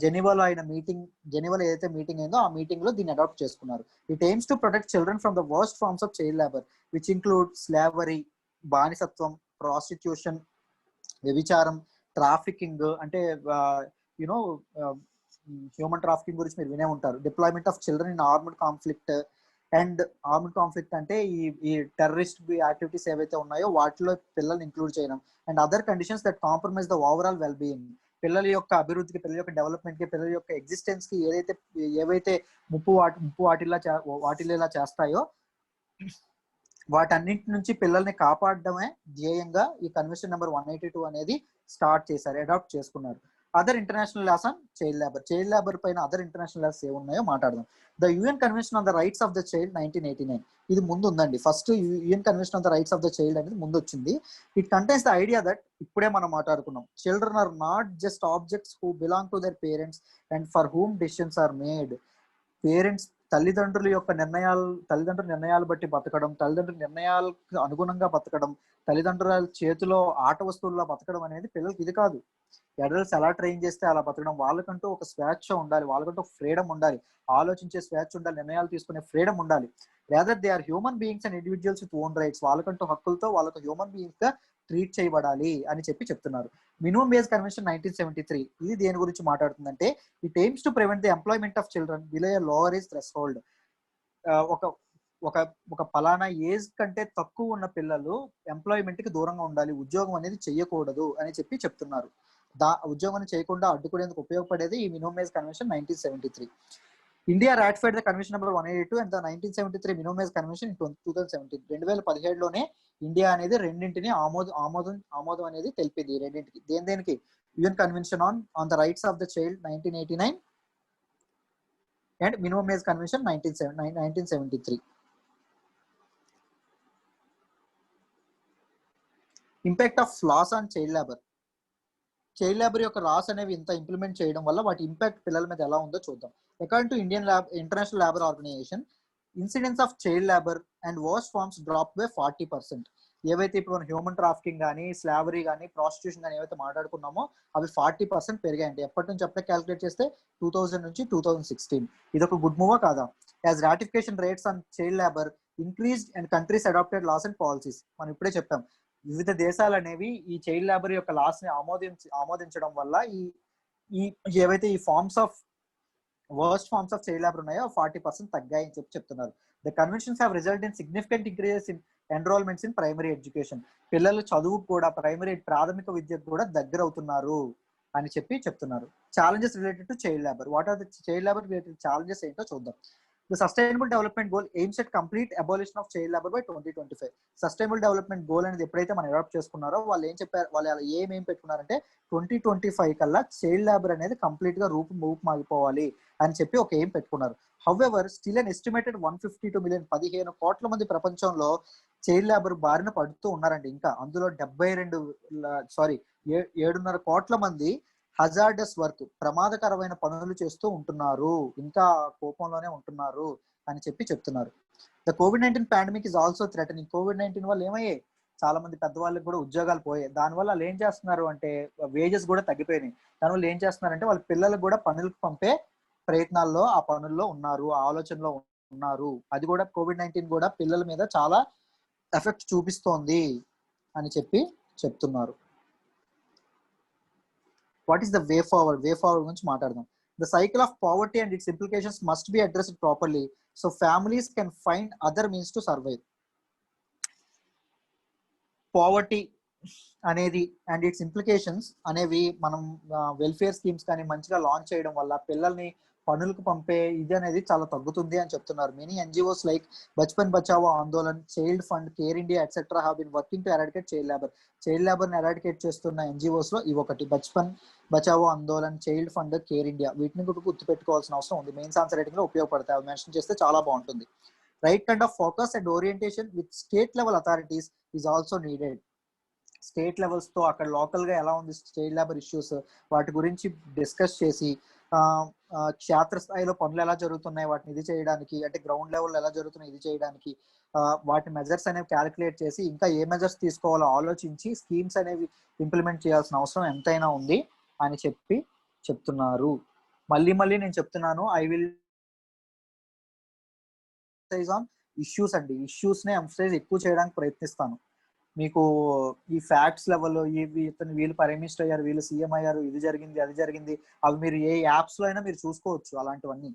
జెనీవాలో అయిన మీటింగ్, జెనీవాలో ఏదైతే మీటింగ్ అయిందో ఆ మీటింగ్ లో దీన్ని అడాప్ట్ చేసుకున్నారు. It aims to protect children from the worst forms of child labour which include slavery, బానిసత్వం, ప్రాస్టిట్యూషన్, వ్యభిచారం, ట్రాఫికింగ్, అంటే యునో హ్యూమన్ ట్రాఫికింగ్ గురించి మీరు వినే ఉంటారు. Deployment of children in armed conflict. And armed conflict అంటే ఈ టెర్రరిస్ట్ యాక్టివిటీస్ ఏవైతే ఉన్నాయో వాటిలో పిల్లల్ని ఇంక్లూడ్ చేయడం. And other conditions that compromise the overall well being. పిల్లల యొక్క అభివృద్ధికి, పిల్లల యొక్క డెవలప్మెంట్ కి, పిల్లల యొక్క ఎగ్జిస్టెన్స్ కి ఏవైతే ముప్పు వాటిల్లేలా చేస్తాయో వాటన్నింటి నుంచి పిల్లల్ని కాపాడడమే ధ్యేయంగా ఈ కన్వెన్షన్ నెంబర్ 182 అనేది స్టార్ట్ చేశారు, అడాప్ట్ చేసుకున్నారు. Other international laws on child labour. Child labour పైన అదర్ ఇంటర్నేషనల్ లాస్ ఏమున్నాయో మాట్లాడదాం. The UN convention on the rights of the child 1989. ఇది ముందు ఉందండి. First UN convention on the rights of the child అనేది ముందు వచ్చింది. It contains the idea that ఇప్పుడే మనం మాట్లాడుకున్నాం, children are not just objects who belong to their parents and for whom decisions are made. Parents తల్లిదండ్రుల నిర్ణయాలు బట్టి బతకడం, తల్లిదండ్రుల నిర్ణయాలకు అనుగుణంగా బతకడం, తల్లిదండ్రుల చేతిలో ఆట వస్తువుల్లో బతకడం అనేది పిల్లలకి ఇది కాదు. అడల్ట్స్ ఎలా ట్రైన్ చేస్తే అలా బతకడం. వాళ్ళకంటూ ఒక స్వేచ్ఛ ఉండాలి, వాళ్ళకంటూ ఒక ఫ్రీడమ్ ఉండాలి, ఆలోచించే స్వేచ్ఛ ఉండాలి, నిర్ణయాలు తీసుకునే ఫ్రీడమ్ ఉండాలి. Rather they are human beings and individuals with own rights. వాళ్ళకంటూ హక్కులతో వాళ్ళకు హ్యూమన్ బీయింగ్స్ గా ట్రీట్ చేయబడాలి అని చెప్తున్నారు. Minimum wage convention 1973. ఇది దేని గురించి మాట్లాడుతుందంటే it aims to prevent the employment of children below a lower age threshold. ఒక పలానా ఏజ్ కంటే తక్కువ ఉన్న పిల్లలు ఎంప్లాయ్మెంట్ కి దూరంగా ఉండాలి, ఉద్యోగం అనేది చెయ్యకూడదు అని చెప్తున్నారు. ఉద్యోగాన్ని చేయకుండా అడ్డుకునేందుకు ఉపయోగపడేది ఈ minimum age convention 1973. India ratified the convention number 182 and the 1973 minimum age convention in 2017. 2017లోనే ఇండియా అనేది రెండింటిని ఆమోదం అనేది తెలిపింది. రెండింటికి దేనికి? UN convention on the rights of the child 1989 and minimum age convention 1973. Impact of laws on child labour. Child labour యొక్క లాస్ అనేవి ఇంత ఇంప్లిమెంట్ చేయడం వల్ల వాటి ఇంపాక్ట్ పిల్లల మీద ఎలా ఉందో చూద్దాం. According to international labour organization, incidence of child labour and worst forms drop by 40%. ఏవైతే ఇప్పుడు మనం హ్యూమన్ ట్రాఫికింగ్ కానీ, స్లావరీ కానీ, ప్రాస్టిట్యూషన్ కానీ ఏవైతే మాట్లాడుకున్నామో అవి 40% పెరిగాయండి. ఎప్పటి నుంచి ఎప్పుడే క్యాలిక్యులేట్ చేస్తే 2000 నుంచి 2016. ఇది ఒక గుడ్ మూవా కాదా? As ratification rates on child labour increased and countries adopted laws and policies. మనం ఇప్పుడే చెప్పాం, వివిధ దేశాలు అనేవి ఈ చైల్డ్ లేబర్ యొక్క లాస్ ని ఆమోదించడం వల్ల ఈ ఏవైతే ఈ worst forms of child labour ఉన్నాయో 40% తగ్గాయని చెప్తున్నారు. The conventions have result in significant increases in enrolments in primary education. పిల్లలు చదువుకు కూడా, ప్రాథమిక విద్యకు కూడా దగ్గర అవుతున్నారు అని చెప్తున్నారు. Challenges related to child labour. What are the child labour related challenges ఏంటో చూద్దాం. The Sustainable Development Goal aims at complete abolition of child labor by 2025. Sustainable Development Goal అనేది ఎప్పుడైతే మనం అడాప్ట్ చేసుకున్నారో వాళ్ళు ఏం చెప్పారు, వాళ్ళు ఏం పెట్టుకున్నారంటే 2025 కల్లా చైల్డ్ లేబర్ అనేది కంప్లీట్ గా రూపుమాగిపోవాలి అని చెప్పి ఒక ఏం పెట్టుకున్నారు. However still an estimated 152 million 15 కోట్ల మంది ప్రపంచంలో చైల్డ్ లేబర్ బారిన పడుతూ ఉన్నారండి. ఇంకా అందులో 7.5 కోట్ల మంది హజార్డస్ వర్క్, ప్రమాదకరమైన పనులు చేస్తూ ఉంటున్నారు, ఇంకా కోపంలోనే ఉంటున్నారు అని చెప్తున్నారు. The COVID-19 pandemic is also threatening. COVID-19 వల్ల ఏమయ్యాయి, చాలా మంది పెద్దవాళ్ళకి కూడా ఉద్యోగాలు పోయాయి. దానివల్ల వాళ్ళు ఏం చేస్తున్నారు అంటే వేజెస్ కూడా తగ్గిపోయినాయి. దానివల్ల ఏం చేస్తున్నారంటే వాళ్ళ పిల్లలకు కూడా పనులకు పంపే ప్రయత్నాల్లో, ఆ పనుల్లో ఉన్నారు, ఆ ఆలోచనలో ఉన్నారు. అది కూడా COVID-19 కూడా పిల్లల మీద చాలా ఎఫెక్ట్ చూపిస్తోంది అని చెప్తున్నారు. What is the way forward గురించి మాట్లాడదాం. The cycle of poverty and its implications must be addressed properly so families can find other means to survive. Poverty అనేది అండ్ ఇట్స్ ఇంప్లికేషన్స్ అనేవి మనం వెల్ఫేర్ స్కీమ్స్ కానీ మంచిగా లాంచ్ చేయడం వల్ల పిల్లల్ని పనులకు పంపే ఇది అనేది చాలా తగ్గుతుంది అని చెప్తున్నారు. Many NGOs like Bachpan Bachao Andolan, child fund, care India etcetera have been working to eradicate child labour. Child labour ని ఎరాడికేట్ చేస్తున్న ఎన్జిఓస్ లో ఇవి ఒకటి, Bachpan Bachao Andolan, child fund, care India. వీటిని కూడా గుర్తు పెట్టుకోవాల్సిన అవసరం ఉంది. మెయిన్స్ ఆన్సర్ రైటింగ్ లో ఉపయోగపడతాయి, అవి మెన్షన్ చేస్తే చాలా బాగుంటుంది. Right kind of focus and orientation with state level authorities is also needed. State levels తో అక్కడ లోకల్ గా ఎలా ఉంది చైల్డ్ లేబర్ ఇష్యూస్, వాటి గురించి డిస్కస్ చేసి క్షేత్రస్థాయిలో పనులు ఎలా జరుగుతున్నాయి వాటిని ఇది చేయడానికి, అంటే గ్రౌండ్ లెవెల్ ఎలా జరుగుతున్నాయి ఇది చేయడానికి వాటి మెజర్స్ అనేవి క్యాలిక్యులేట్ చేసి ఇంకా ఏ మెజర్స్ తీసుకోవాలో ఆలోచించి స్కీమ్స్ అనేవి ఇంప్లిమెంట్ చేయాల్సిన అవసరం ఎంతైనా ఉంది అని చెప్తున్నారు. మళ్ళీ నేను చెప్తున్నాను, ఐ విల్ ఆన్ ఇష్యూస్ అండి. ఇష్యూస్ నే ఎంఫసైజ్ ఎక్కువ చేయడానికి ప్రయత్నిస్తాను. మీకు ఈ ఫ్యాక్ట్స్ లెవెల్ వీళ్ళు ప్రైమ్ మినిస్టర్ అయ్యారు, వీళ్ళు సీఎం అయ్యారు, ఇది జరిగింది అది జరిగింది, అవి మీరు ఏ యాప్స్ లో అయినా మీరు చూసుకోవచ్చు అలాంటివన్నీ.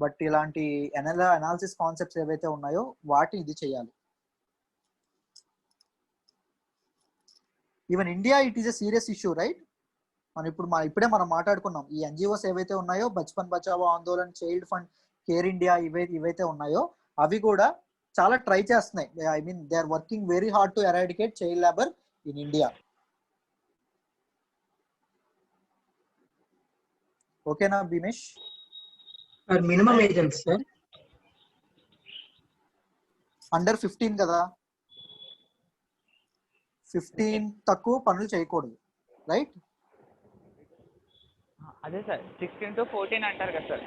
బట్ ఇలాంటి అనాలిసిస్ కాన్సెప్ట్స్ ఏవైతే ఉన్నాయో వాటిని ఇది చేయాలి. Even India it is a serious issue, right? ఇప్పుడే మనం మాట్లాడుకున్నాం, ఈ ఎన్జిఓస్ ఏవైతే ఉన్నాయో Bachpan Bachao Andolan, child fund, care India ఇవైతే ఉన్నాయో అవి కూడా చాలా ట్రై చేస్తున్నాయి. I mean they are working very hard to eradicate child labour in India. ఓకేనా భీమేష్? మినిమం ఏజ్ ఎంత సార్? అండర్ 15 కదా, 15 తక్కువ పనులు చేయకూడదు, రైట్? అదే సార్ 16 to 14 అంటారు కదా సార్.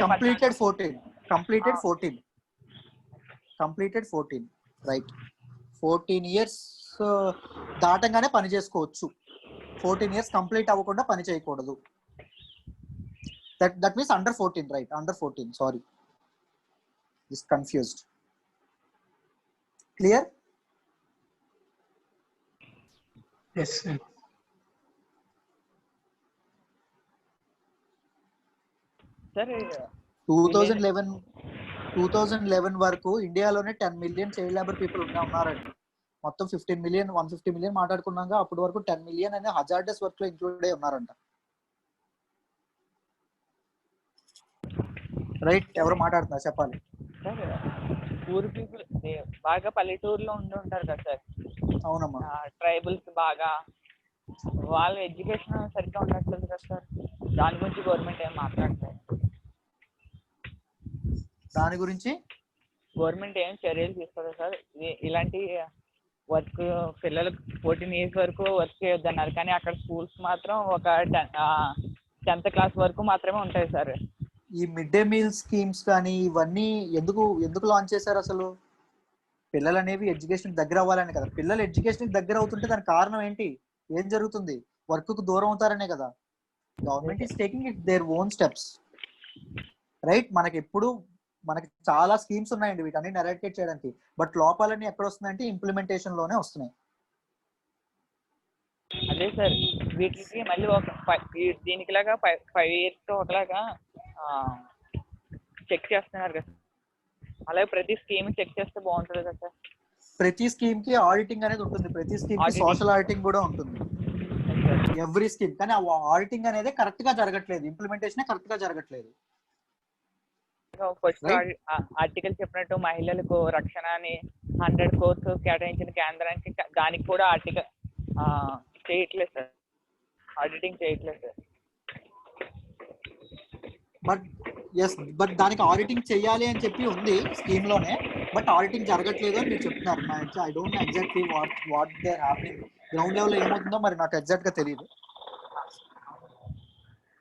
Completed 14 right. 14 ఇయర్స్ దాటంగానే పని చేసుకోవచ్చు. 14 ఇయర్స్ కంప్లీట్ అవ్వకుండా పని చేయకూడదు. That means under 14, right? Under 14, sorry, this confused. Clear? yes sir. Sir 2011 వరకు ఇండియాలోనే 10 మిలియన్ చైల్డ్ లేబర్ పీపుల్ ఉన్నారండి. మొత్తం 150 మిలియన్ మాట్లాడుకున్నాక అప్పటి వరకు 10 మిలియన్ అనే హజార్డస్ వర్క్ లో ఇంక్లూడ్ అయి ఉన్నారంట, రైట్? ఎవరు మాట్లాడుతున్నారు చెప్పాలి. సార్ పూర్ పీపుల్ బాగా పల్లెటూరులో ఉంటారు కదా సార్. అవునమ్మా. ట్రైబల్స్ బాగా వాళ్ళ ఎడ్యుకేషన్ సరిగ్గా ఉండట్లేదు కదా సార్. దాని గురించి గవర్నమెంట్ ఏం మాట్లాడతారు? దాని గురించి గవర్నమెంట్ ఏం చర్యలు తీసుకోదు సార్? ఇలాంటి వర్క్ పిల్లలకు 14 ఇయర్స్ వరకు వర్క్ చేయొద్దు అన్నారు, కానీ అక్కడ స్కూల్స్ మాత్రం ఒక 10th క్లాస్ వరకు మాత్రమే ఉంటాయి సార్. ఈ మిడ్ డే మీల్ స్కీమ్స్ కానీ ఇవన్నీ ఎందుకు లాంచ్ చేశారు అసలు? పిల్లలు అనేవి ఎడ్యుకేషన్ దగ్గర అవ్వాలని కదా. పిల్లలు ఎడ్యుకేషన్ దగ్గర అవుతుంటే దానికి కారణం ఏంటి? ఏం జరుగుతుంది? వర్క్ కు దూరం అవుతారనే కదా. Government is taking it their own steps, right? మనకి చాలా స్కీమ్స్ ఉన్నాయండి వీటన్ని ఎరాడికేట్ చేయడానికి, బట్ లోపాలన్నీ ఎక్కడ వస్తున్నాయంటే ఇంప్లిమెంటేషన్ లోనే వస్తున్నాయి. అదే సార్, వీటికి మళ్ళీ దీనికి లాగా 5 years ఒకలాగా చెక్ చేస్తున్నారు కదా. అలాగే ప్రతి స్కీమ్ చెక్ చేస్తే బాగుంటుంది కదా సార్. ప్రతి స్కీమ్ కి ఆడిటింగ్ అనేది ఉంటుంది, ప్రతి స్కీమ్ కి సోషల్ ఆడిటింగ్ కూడా ఉంటుంది, ఎవ్రీ స్కీమ్. కానీ ఆ ఆడిటింగ్ అనేది కరెక్ట్ గా జరగట్లేదు, ఇంప్లిమెంటేషన్ కరెక్ట్ గా జరగట్లేదు. ఫస్ట్ ఆర్టికల్ చెప్పినట్టు మహిళలకు రక్షణ అని 100 crores కేటాయించిన కేంద్రానికి దానికి కూడా ఆర్టికల్ చేయట్లేదు సార్, ఆడిటింగ్ చేయట్లేదు సార్. బట్ దానికి ఆడిటింగ్ చేయాలి అని చెప్పి ఉంది స్కీమ్ లోనే, బట్ ఆడిటింగ్ జరగట్లేదు అని మీరు చెప్తున్నారు. I don't know exactly what they are happening. Ground level ఏమవుతుందో మరి నాకు ఎగ్జాక్ట్ గా తెలియదు.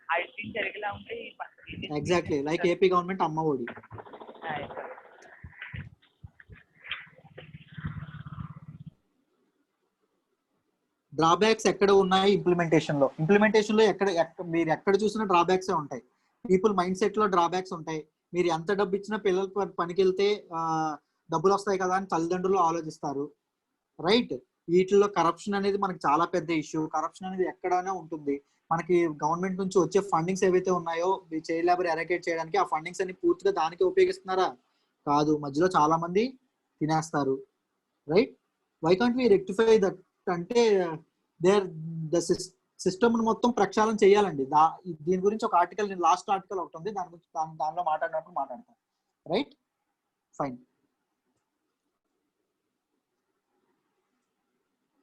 ఆడిటింగ్ జరిగేలా ఉంటే ఎగ్జాక్ట్లీ లైక్ ఏపీ గవర్నమెంట్ అమ్మ ఒడి. డ్రాబ్యాక్స్ ఎక్కడ ఉన్నాయి ఇంప్లిమెంటేషన్ లో మీరు ఎక్కడ చూసినా డ్రాబ్యాక్స్ ఉంటాయి. పీపుల్ మైండ్ సెట్ లో డ్రాబ్యాక్స్ ఉంటాయి. మీరు ఎంత డబ్బు ఇచ్చినా పిల్లలు పనికి వెళ్తే డబ్బులు వస్తాయి కదా అని తల్లిదండ్రులు ఆలోచిస్తారు, రైట్? వీటిల్లో కరప్షన్ అనేది మనకి చాలా పెద్ద ఇష్యూ. కరప్షన్ అనేది ఎక్కడైనా ఉంటుంది. మనకి గవర్నమెంట్ నుంచి వచ్చే ఫండింగ్స్ ఏవైతే ఉన్నాయో ఈ చైల్డ్ లేబర్ ఎరాకేట్ చేయడానికి, ఆ ఫండింగ్స్ అన్ని పూర్తిగా దానికి ఉపయోగిస్తున్నారా? కాదు, మధ్యలో చాలా మంది తినేస్తారు. Right? Why can't we rectify that? అంటే ద సిస్టమ్ మొత్తం ప్రక్షాళన చేయాలండి. దీని గురించి ఒక ఆర్టికల్, నేను లాస్ట్ ఆర్టికల్ ఒకటి ఉంది, దాని గురించి దానిలో మాట్లాడినప్పుడు మాట్లాడతాను. రైట్? ఫైన్.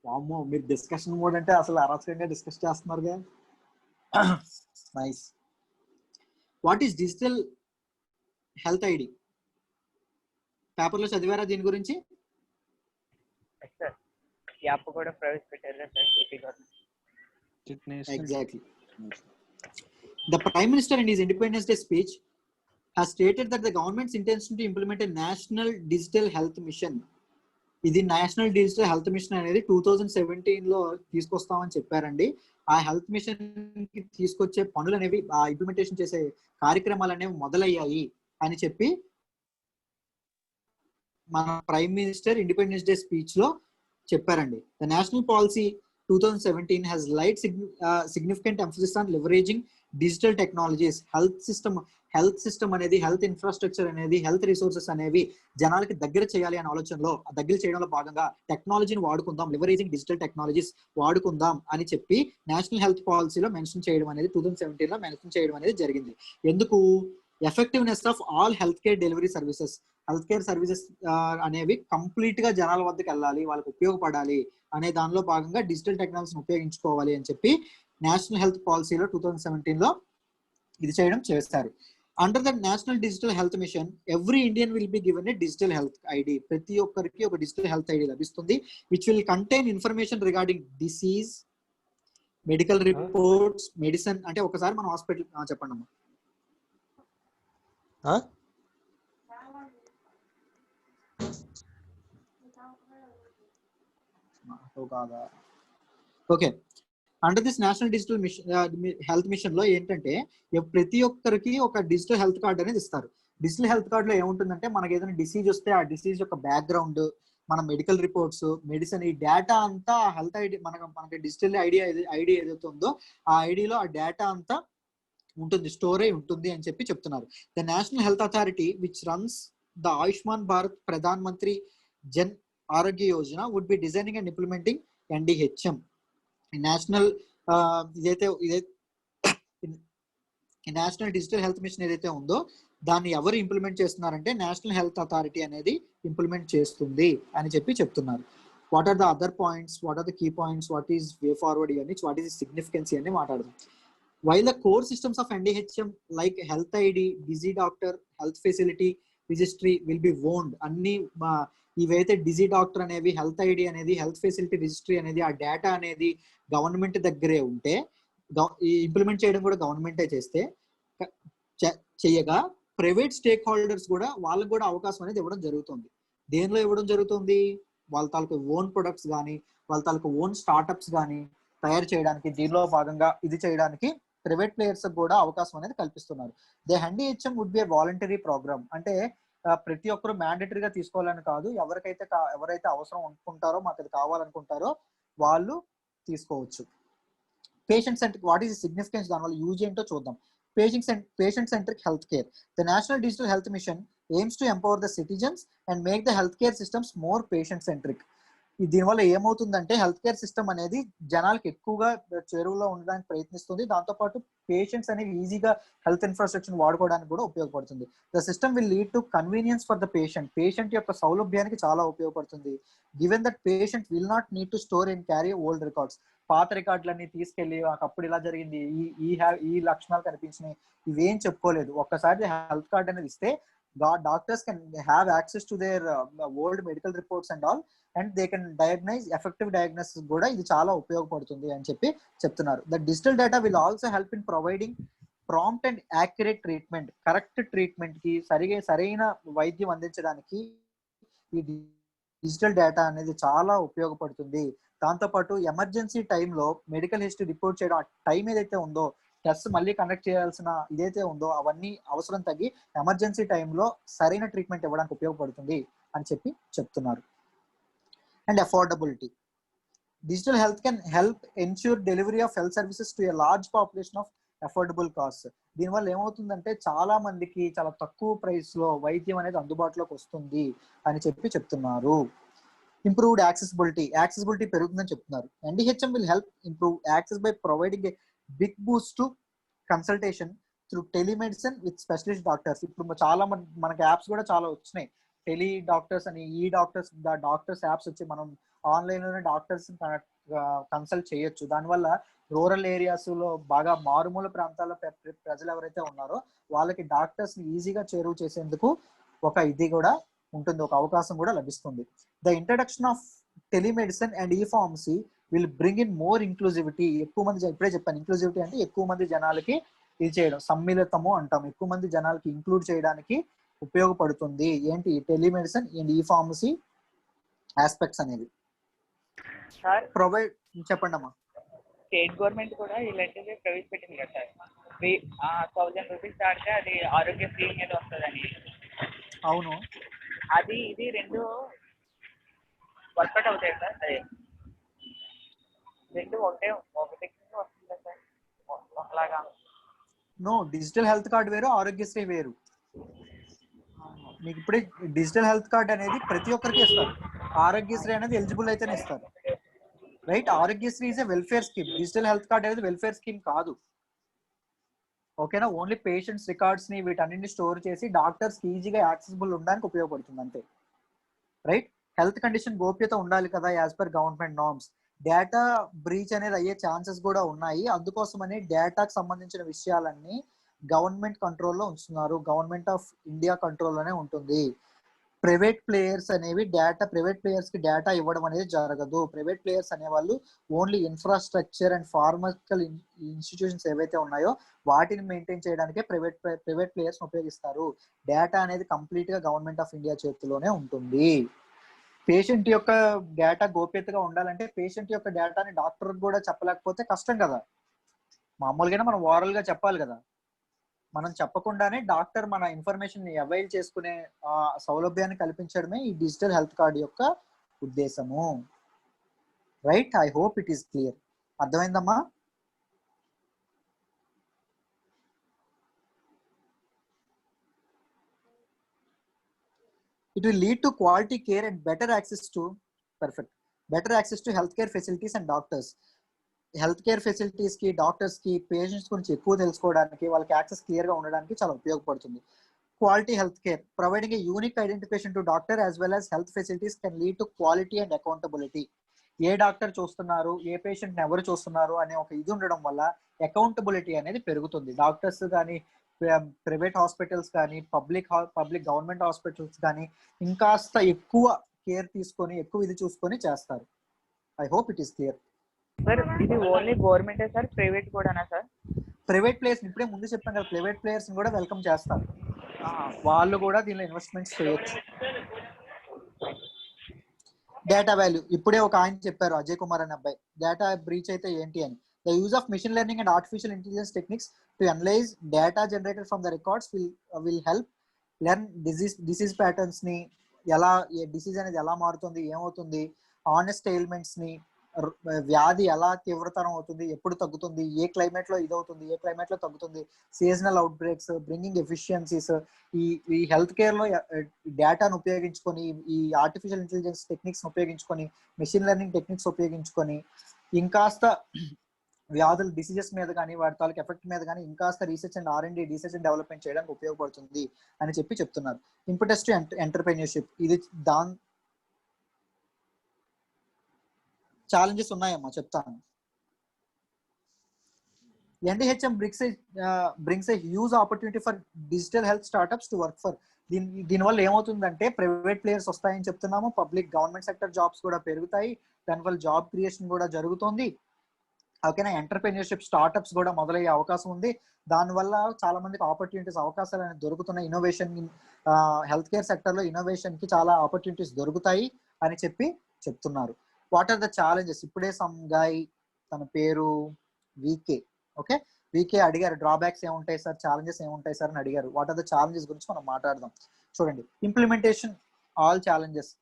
వామ్మో, మీరు డిస్కషన్ మోడ్ అంటే అసలు అరాచకంగా డిస్కస్ చేస్తున్నారుగా. Nice. What is digital health ID? పేపర్లో చదివారా దీని గురించి? సార్ యాప్ కూడా ప్రవేశపెట్టారు sir AP government. Exactly. The Prime Minister in his Independence Day speech has stated that the government's intention to implement a national digital health mission. ఇది నేషనల్ డిజిటల్ హెల్త్ మిషన్ అనేది 2017లో తీసుకొస్తామని చెప్పారండి. ఆ హెల్త్ మిషన్ కి తీసుకొచ్చే పనులు అనేవి, ఆ ఇంప్లిమెంటేషన్ చేసే కార్యక్రమాలు అనేవి మొదలయ్యాయి అని చెప్పి మన prime minister independence day speech లో చెప్పారండి. The national policy 2017 has laid significant emphasis on leveraging digital technologies. Health system అనేది, హెల్త్ ఇన్ఫ్రాస్ట్రక్చర్ అనేది, హెల్త్ రిసోర్సెస్ అనేవి జనాలకి దగ్గర చేయాలి అనే ఆలోచనలో, దగ్గర చేయడంలో భాగంగా టెక్నాలజీని వాడుకుందాం, లివరేజింగ్ డిజిటల్ టెక్నాలజీస్ వాడుకుందాం అని చెప్పి నేషనల్ హెల్త్ పాలసీలో మెన్షన్ చేయడం అనేది 2017లో మెన్షన్ చేయడం అనేది జరిగింది. ఎందుకు? Effectiveness of all health care delivery services. Health care services అనేవి కంప్లీట్ గా జనాల వద్దకు వెళ్ళాలి, వాళ్ళకి ఉపయోగపడాలి అనే దానిలో భాగంగా డిజిటల్ టెక్నాలజీని ఉపయోగించుకోవాలి అని చెప్పి నేషనల్ హెల్త్ పాలసీలో 2017లో ఇది చేయడం చేస్తారు. Under the national digital health machine, every Indian will be given a digital health ID. ప్రతి ఒక్కరికి ఒక డిజిటల్ హెల్త్ ఐడి లభిస్తుంది. Which will contain information regarding disease, medical reports, medicine. అంటే ఒకసారి మన హాస్పిటల్ చెప్పండి అమ్మా. Okay. Under this national digital machine health machine లో ఏంటంటే ప్రతి ఒక్కరికి ఒక డిజిటల్ హెల్త్ కార్డ్ అనేది ఇస్తారు. డిజిటల్ హెల్త్ కార్డ్ లో ఏముంటుందంటే మనకి ఏదైనా డిసీజ్ వస్తే ఆ డిసీజ్ యొక్క బ్యాక్గ్రౌండ్, మన మెడికల్ రిపోర్ట్స్, మెడిసిన్, ఈ డేటా అంతా హెల్త్ ఐడి, మనకి డిజిటల్ ఐడి ఏదైతే ఉందో ఆ ఐడిలో ఆ డేటా అంతా ఉంటుంది, స్టోర్ అయి ఉంటుంది అని చెప్పి చెప్తున్నారు. The national health authority which runs the Ayushman Bharat Pradhan Mantri Jan Arogya Yojana would be designing and implementing NDHM. National national digital health mission ఏదైతే ఉందో దాన్ని ఎవరు ఇంప్లిమెంట్ చేస్తున్నారంటే నేషనల్ హెల్త్ అథారిటీ అనేది ఇంప్లిమెంట్ చేస్తుంది అని చెప్పి చెప్తున్నారు. What are the other points, what are the key points, what is way forward అని, వాట్ ఈస్ సిగ్నిఫికెన్సీ అని మాట్లాడదాం. While the core systems of NDHM like health ID, Digi Doctor, health facility registry will be owned, అన్ని ఇవైతే డిజీ డాక్టర్ అనేవి, హెల్త్ ఐడి అనేది, హెల్త్ ఫెసిలిటీ రిజిస్ట్రీ అనేది, ఆ డేటా అనేది గవర్నమెంట్ దగ్గరే ఉంటే, ఇంప్లిమెంట్ చేయడం కూడా గవర్నమెంటే చేయగా ప్రైవేట్ స్టేక్ హోల్డర్స్ కూడా వాళ్ళకు కూడా అవకాశం అనేది ఇవ్వడం జరుగుతుంది. దేనిలో ఇవ్వడం జరుగుతుంది? వాళ్ళ తాలూకు ఓన్ ప్రొడక్ట్స్ కానీ, వాళ్ళ తాలూకు ఓన్ స్టార్ట్అప్స్ కానీ తయారు చేయడానికి, దీనిలో భాగంగా ఇది చేయడానికి ప్రైవేట్ ప్లేయర్స్ కూడా అవకాశం అనేది కల్పిస్తున్నారు. The NDHM would be a voluntary programme. అంటే ప్రతి ఒక్కరు మ్యాండేటరీగా తీసుకోవాలని కాదు, ఎవరైతే అవసరం అనుకుంటారో, మాకు అది కావాలనుకుంటారో వాళ్ళు తీసుకోవచ్చు. Patient centric, what is significance, దానివల్ల యూజ్ ఏంటో చూద్దాం. Patient centric health care. The national digital health machine aims to empower the citizens and make the healthcare systems more patient centric. దీనివల్ల ఏమవుతుందంటే హెల్త్ కేర్ సిస్టమ్ అనేది జనాలకు ఎక్కువగా చేరువలో ఉండడానికి ప్రయత్నిస్తుంది. దాంతోపాటు పేషెంట్స్ అనేవి ఈజీగా హెల్త్ ఇన్ఫ్రాస్ట్రక్చర్ వాడుకోవడానికి కూడా ఉపయోగపడుతుంది. The system will lead to convenience for the patient యొక్క సౌలభ్యానికి చాలా ఉపయోగపడుతుంది. Given that patient will not need to store and carry old records. పాత రికార్డులన్నీ తీసుకెళ్లి అప్పుడు ఇలా జరిగింది, ఈ లక్షణాలు కనిపించినాయి, ఇవేం చెప్పుకోలేదు. ఒక్కసారి హెల్త్ కార్డ్ అనేది ఇస్తే doctors can have access to their old medical reports and all, and they can diagnose, effective diagnosis కూడా ఇది చాలా ఉపయోగపడుతుంది అని చెప్పి చెప్తున్నారు. The digital data will also help in providing prompt and accurate treatment. Correct treatment కి, సరైన వైద్యం అందించడానికి ఈ డిజిటల్ డేటా అనేది చాలా ఉపయోగపడుతుంది. దాంతోపాటు ఎమర్జెన్సీ టైంలో మెడికల్ హిస్టరీ రిపోర్ట్ చేయడం, ఆ టైం ఏదైతే ఉందో టెస్ట్ మళ్ళీ కండక్ట్ చేయాల్సిన ఇదైతే ఉందో అవన్నీ అవసరం తగ్గి ఎమర్జెన్సీ టైంలో సరైన ట్రీట్మెంట్ ఇవ్వడానికి ఉపయోగపడుతుంది అని చెప్పి చెప్తున్నారు. And affordability, Digital health can help ensure delivery of health services to a large population of affordable cost. దీనివల్ల ఏమవుతుందంటే చాలా మందికి చాలా తక్కువ ప్రైస్ లో వైద్యం అనేది అందుబాటులోకి వస్తుంది అని చెప్తున్నారు. ఇంప్రూవ్డ్ యాక్సెసిబిలిటీ పెరుగుతుందని చెప్తున్నారు. NDHM will help improve access by providing a big boost to consultation through telemedicine with specialist doctors. ఇప్పుడు చాలా మనకి యాప్స్ కూడా చాలా వచ్చినాయి, టెలి డాక్టర్స్ అని, ఈ డాక్టర్స్ యాప్స్ వచ్చి మనం ఆన్లైన్ లోనే డాక్టర్స్ కన్సల్ట్ చేయొచ్చు. దానివల్ల రూరల్ ఏరియాస్ లో బాగా మారుమూల ప్రాంతాల్లో ప్రజలు ఎవరైతే ఉన్నారో వాళ్ళకి డాక్టర్స్ ని ఈజీగా చేరువ చేసేందుకు ఒక ఇది కూడా ఉంటుంది, ఒక అవకాశం కూడా లభిస్తుంది. The introduction of telemedicine and e pharmacy will bring in more inclusivity. ఎక్కువ మంది, ఇప్పుడే చెప్పాను, ఇంక్లూజివిటీ అంటే ఎక్కువ మంది జనాలకి ఇది చేయడం, సమ్మిళితము అంటాం, ఎక్కువ మంది జనాలకి ఇంక్లూడ్ చేయడానికి ఉపయోగపడుతుంది. ఏంటి telemedicine and e pharmacy aspects అనేవి ప్రొవైడ్. చెప్పండి అమ్మా. స్టేట్ గవర్నమెంట్ కూడా ఇలాంటివి ప్రవేశపెట్టింది కదా సార్, 1000 రూపీస్ దాటితే అది ఆరోగ్యశ్రీ మీద వస్తుందని. అవును, అది ఇది రెండు వర్కౌట్ అవుతాయి సార్, అదే రెండు ఒకటే వస్తుంది సార్ ఒకలాగా. నో, డిజిటల్ హెల్త్ కార్డ్ వేరు, ఆరోగ్యశ్రీ వేరు. మీకు ఇప్పుడే డిజిటల్ హెల్త్ కార్డ్ అనేది ప్రతి ఒక్కరికి ఇస్తారు, ఆరోగ్యశ్రీ అనేది ఎలిజిబుల్ అయితేనే ఇస్తారు, right? Aarogyasri is a welfare scheme, digital health card అనేది వెల్ఫేర్ స్కీమ్ కాదు. ఓకేనా? ఓన్లీ పేషెంట్స్ రికార్డ్స్ ని వీటన్నింటిని స్టోర్ చేసి డాక్టర్స్ కి ఈజీగా యాక్సెసిబుల్ ఉండడానికి ఉపయోగపడుతుంది అంతే, రైట్? హెల్త్ కండిషన్ గోప్యత ఉండాలి కదా as per government norms. Data breach అనేది అయ్యే ఛాన్సెస్ కూడా ఉన్నాయి, అందుకోసమని డేటాకు సంబంధించిన విషయాలన్నీ గవర్నమెంట్ కంట్రోల్లో ఉంచుతున్నారు, గవర్నమెంట్ ఆఫ్ ఇండియా కంట్రోల్లోనే ఉంటుంది. ప్రైవేట్ ప్లేయర్స్ అనేవి ప్రైవేట్ ప్లేయర్స్ కి డేటా ఇవ్వడం అనేది జరగదు. ప్రైవేట్ ప్లేయర్స్ అనేవాళ్ళు ఓన్లీ ఇన్ఫ్రాస్ట్రక్చర్ అండ్ ఫార్మసికల్ ఇన్స్టిట్యూషన్స్ ఏవైతే ఉన్నాయో వాటిని మెయింటైన్ చేయడానికే ప్రైవేట్ ప్లేయర్స్ ఉపయోగిస్తారు. డేటా అనేది కంప్లీట్ గా గవర్నమెంట్ ఆఫ్ ఇండియా చేతిలోనే ఉంటుంది. పేషెంట్ యొక్క డేటా గోప్యతగా ఉండాలంటే పేషెంట్ యొక్క డేటాని డాక్టర్ కూడా చెప్పలేకపోతే కష్టం కదా, మామూలుగానే మనం ఓరల్ గా చెప్పాలి కదా. మనం చెప్పకుండానే డాక్టర్ మన ఇన్ఫర్మేషన్ ని అవైల్ చేసుకునే సౌలభ్యాన్ని కల్పించడమే ఈ డిజిటల్ హెల్త్ కార్డ్ యొక్క ఉద్దేశము, right? I hope it is clear. అర్థమైందమ్మా? It will lead to quality care and better access to healthcare facilities and doctors. Health care facilities కి, డాక్టర్స్ కి, పేషెంట్స్ గురించి ఎక్కువ తెలుసుకోవడానికి, వాళ్ళకి యాక్సెస్ క్లియర్ గా ఉండడానికి చాలా ఉపయోగపడుతుంది. Quality health care providing a unique identification to doctor as well as health facilities can lead to quality and accountability. A doctor చూస్తున్నారు, ఏ పేషెంట్ ని ఎవరు చూస్తున్నారు అనే ఒక ఇది ఉండడం వల్ల అకౌంటబిలిటీ అనేది పెరుగుతుంది. డాక్టర్స్ కానీ, ప్రైవేట్ హాస్పిటల్స్ కానీ, పబ్లిక్ గవర్నమెంట్ హాస్పిటల్స్ కానీ ఇంకాస్త ఎక్కువ కేర్ తీసుకొని, ఎక్కువ ఇది చూసుకొని చేస్తారు. I hope it is clear. Sir ఇది ఓన్లీ గవర్నమెంటే సార్, ప్రైవేట్ కూడానా సార్? ప్రైవేట్ ప్లేయర్స్ ఇప్పుడే ముందు చెప్పాను కదా, ప్రైవేట్ ప్లేయర్స్ ని కూడా వెల్కమ్ చేస్తారు, వాళ్ళు కూడా దీనిలో ఇన్వెస్ట్మెంట్స్ చేయొచ్చు. డేటా వాల్యూ ఇప్పుడే ఒక ఆయన చెప్పారు, అజయ్ కుమార్ అనే అబ్బాయి, డేటా బ్రీచ్ అయితే ఏంటి అని. The use of machine learning and artificial intelligence techniques to analyse data generated from the records will help learn disease patterns ని, ఎలా డిసీజ్ అనేది ఎలా మారుతుంది, ఏమవుతుంది, ఆనెస్ట్ ఎయిల్మెంట్స్ ని, వ్యాధి ఎలా తీవ్రతరం అవుతుంది, ఎప్పుడు తగ్గుతుంది, ఏ క్లైమేట్ లో ఇదవుతుంది, ఏ క్లైమేట్ లో తగ్గుతుంది, seasonal outbreaks, bringing efficiencies. ఈ హెల్త్ కేర్ లో డేటాను ఉపయోగించుకొని, ఈ ఆర్టిఫిషియల్ ఇంటెలిజెన్స్ టెక్నిక్స్ ఉపయోగించుకొని, మెషిన్ లెర్నింగ్ టెక్నిక్స్ ఉపయోగించుకొని ఇంకాస్త వ్యాధుల డిసీజెస్ మీద కానీ, వాటి తాలూకు ఎఫెక్ట్ మీద కానీ ఇంకాస్త research and research and development చేయడానికి ఉపయోగపడుతుంది అని చెప్తున్నారు. ఇంపటస్ టు ఎంటర్‌ప్రెన్యూర్‌షిప్, ఇది ఛాలెంజెస్ ఉన్నాయమ్మా, చెప్తాను. NDHM brings a huge opportunity for digital health startups to work for. దీనివల్ల ఏమవుతుందంటే ప్రైవేట్ ప్లేయర్స్ వస్తాయని చెప్తున్నాము, గవర్నమెంట్ సెక్టర్ జాబ్స్ కూడా పెరుగుతాయి, దానివల్ల జాబ్ క్రియేషన్ కూడా జరుగుతుంది. ఓకేనా? ఎంటర్‌ప్రెన్యూర్‌షిప్ స్టార్టప్స్ కూడా మొదలయ్యే అవకాశం ఉంది. దానివల్ల చాలా మందికి అవకాశాలు అనేది దొరుకుతున్నాయి. ఇన్నోవేషన్ హెల్త్ కేర్ సెక్టర్ లో ఇన్నోవేషన్ కి చాలా ఆపర్చునిటీస్ దొరుకుతాయి అని చెప్తున్నారు. What are the challenges? ఇప్పుడే సమ్ గాయ్, తన పేరు వీకే, ఓకే, వీకే అడిగారు డ్రాబ్యాక్స్ ఏముంటాయి సార్, ఛాలెంజెస్ ఏముంటాయి సార్ అని అడిగారు. వాట్ ఆర్ ద ఛాలెంజెస్ గురించి మనం మాట్లాడదాం. చూడండి, ఇంప్లిమెంటేషన్ ఆల్ ఛాలెంజెస్.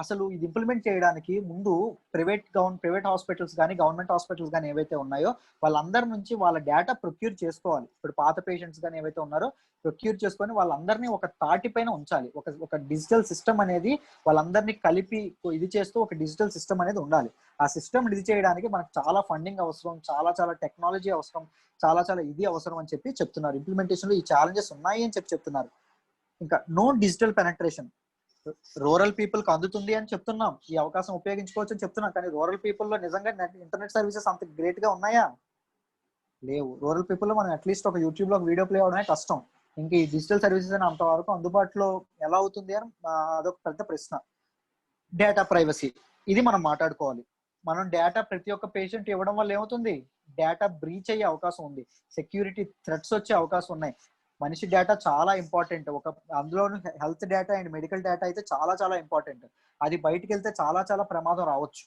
అసలు ఇది ఇంప్లిమెంట్ చేయడానికి ముందు ప్రైవేట్ హాస్పిటల్స్ కానీ గవర్నమెంట్ హాస్పిటల్స్ కానీ ఏవైతే ఉన్నాయో వాళ్ళందరి నుంచి వాళ్ళ డేటా ప్రొక్యూర్ చేసుకోవాలి. ఇప్పుడు పాత పేషెంట్స్ కానీ ఏవైతే ఉన్నారో ప్రొక్యూర్ చేసుకొని వాళ్ళందరినీ ఒక తాటిపైన ఉంచాలి. ఒక డిజిటల్ సిస్టమ్ అనేది వాళ్ళందరినీ కలిపి ఇది చేస్తూ ఒక డిజిటల్ సిస్టమ్ అనేది ఉండాలి. ఆ సిస్టమ్ ఇది చేయడానికి మనకు చాలా ఫండింగ్ అవసరం, చాలా టెక్నాలజీ అవసరం, చాలా ఇది అవసరం అని చెప్పి చెప్తున్నారు. ఇంప్లిమెంటేషన్ లో ఈ ఛాలెంజెస్ ఉన్నాయి అని చెప్తున్నారు. ఇంకా no digital penetration, rural people కి అందుతుంది అని చెప్తున్నాం, ఈ అవకాశం ఉపయోగించుకోవచ్చు అని చెప్తున్నాం. కానీ రూరల్ పీపుల్ లో నిజంగా ఇంటర్నెట్ సర్వీసెస్ అంత గ్రేట్ గా ఉన్నాయా? లేవు. రూరల్ పీపుల్ లో మనం అట్లీస్ట్ ఒక యూట్యూబ్ లో వీడియో ప్లే అవడమే కష్టం. ఇంకా ఈ డిజిటల్ సర్వీసెస్ అని అంతవరకు అందుబాటులో ఎలా అవుతుంది అని అదొక పెద్ద ప్రశ్న. డేటా ప్రైవసీ, ఇది మనం మాట్లాడుకోవాలి. మనం డేటా ప్రతి ఒక్క పేషెంట్ ఇవ్వడం వల్ల ఏమవుతుంది? డేటా బ్రీచ్ అయ్యే అవకాశం ఉంది, సెక్యూరిటీ థ్రెట్స్ వచ్చే అవకాశం ఉన్నాయి. మనిషి డేటా చాలా ఇంపార్టెంట్. అందులోనూ health data and medical data అయితే చాలా ఇంపార్టెంట్. అది బయటికి వెళ్తే చాలా ప్రమాదం రావచ్చు,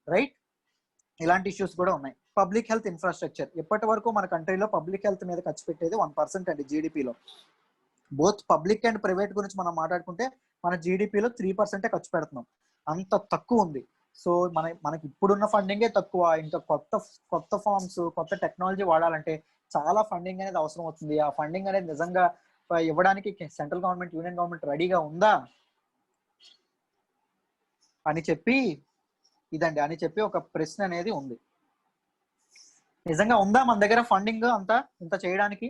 రైట్? ఇలాంటి ఇష్యూస్ కూడా ఉన్నాయి. పబ్లిక్ హెల్త్ ఇన్ఫ్రాస్ట్రక్చర్, ఇప్పటి వరకు మన కంట్రీలో పబ్లిక్ హెల్త్ మీద ఖర్చు పెట్టేది 1% అండి జీడిపిలో. బోత్ పబ్లిక్ అండ్ ప్రైవేట్ గురించి మనం మాట్లాడుకుంటే మన జీడిపిలో 3% ఖర్చు పెడుతున్నాం, అంత తక్కువ ఉంది. సో మనకి ఇప్పుడున్న ఫండింగే తక్కువ. ఇంకా కొత్త ఫార్మ్స్, కొత్త టెక్నాలజీ వాడాలంటే చాలా ఫండింగ్ అనేది అవసరం అవుతుంది. ఆ ఫండింగ్ అనేది నిజంగా ఇవ్వడానికి సెంట్రల్ గవర్నమెంట్, యూనియన్ గవర్నమెంట్ రెడీగా ఉందా అని చెప్పి ఒక ప్రశ్న అనేది ఉంది. నిజంగా ఉందా మన దగ్గర ఫండింగ్ ఇంత చేయడానికి?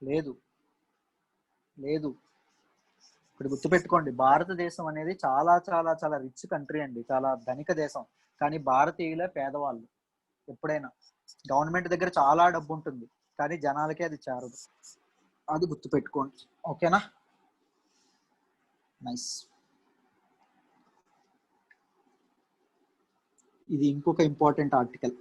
లేదు. ఇప్పుడు గుర్తుపెట్టుకోండి, భారతదేశం అనేది చాలా రిచ్ కంట్రీ అండి, చాలా ధనిక దేశం. కానీ భారతీయులే పేదవాళ్ళు. ఎప్పుడైనా గవర్నమెంట్ దగ్గర చాలా డబ్బు ఉంటుంది, కానీ జనాలకే అది చేరదు. అది గుర్తుపెట్టుకోండి, ఓకేనా? నైస్. ఇది ఇంకొక important article.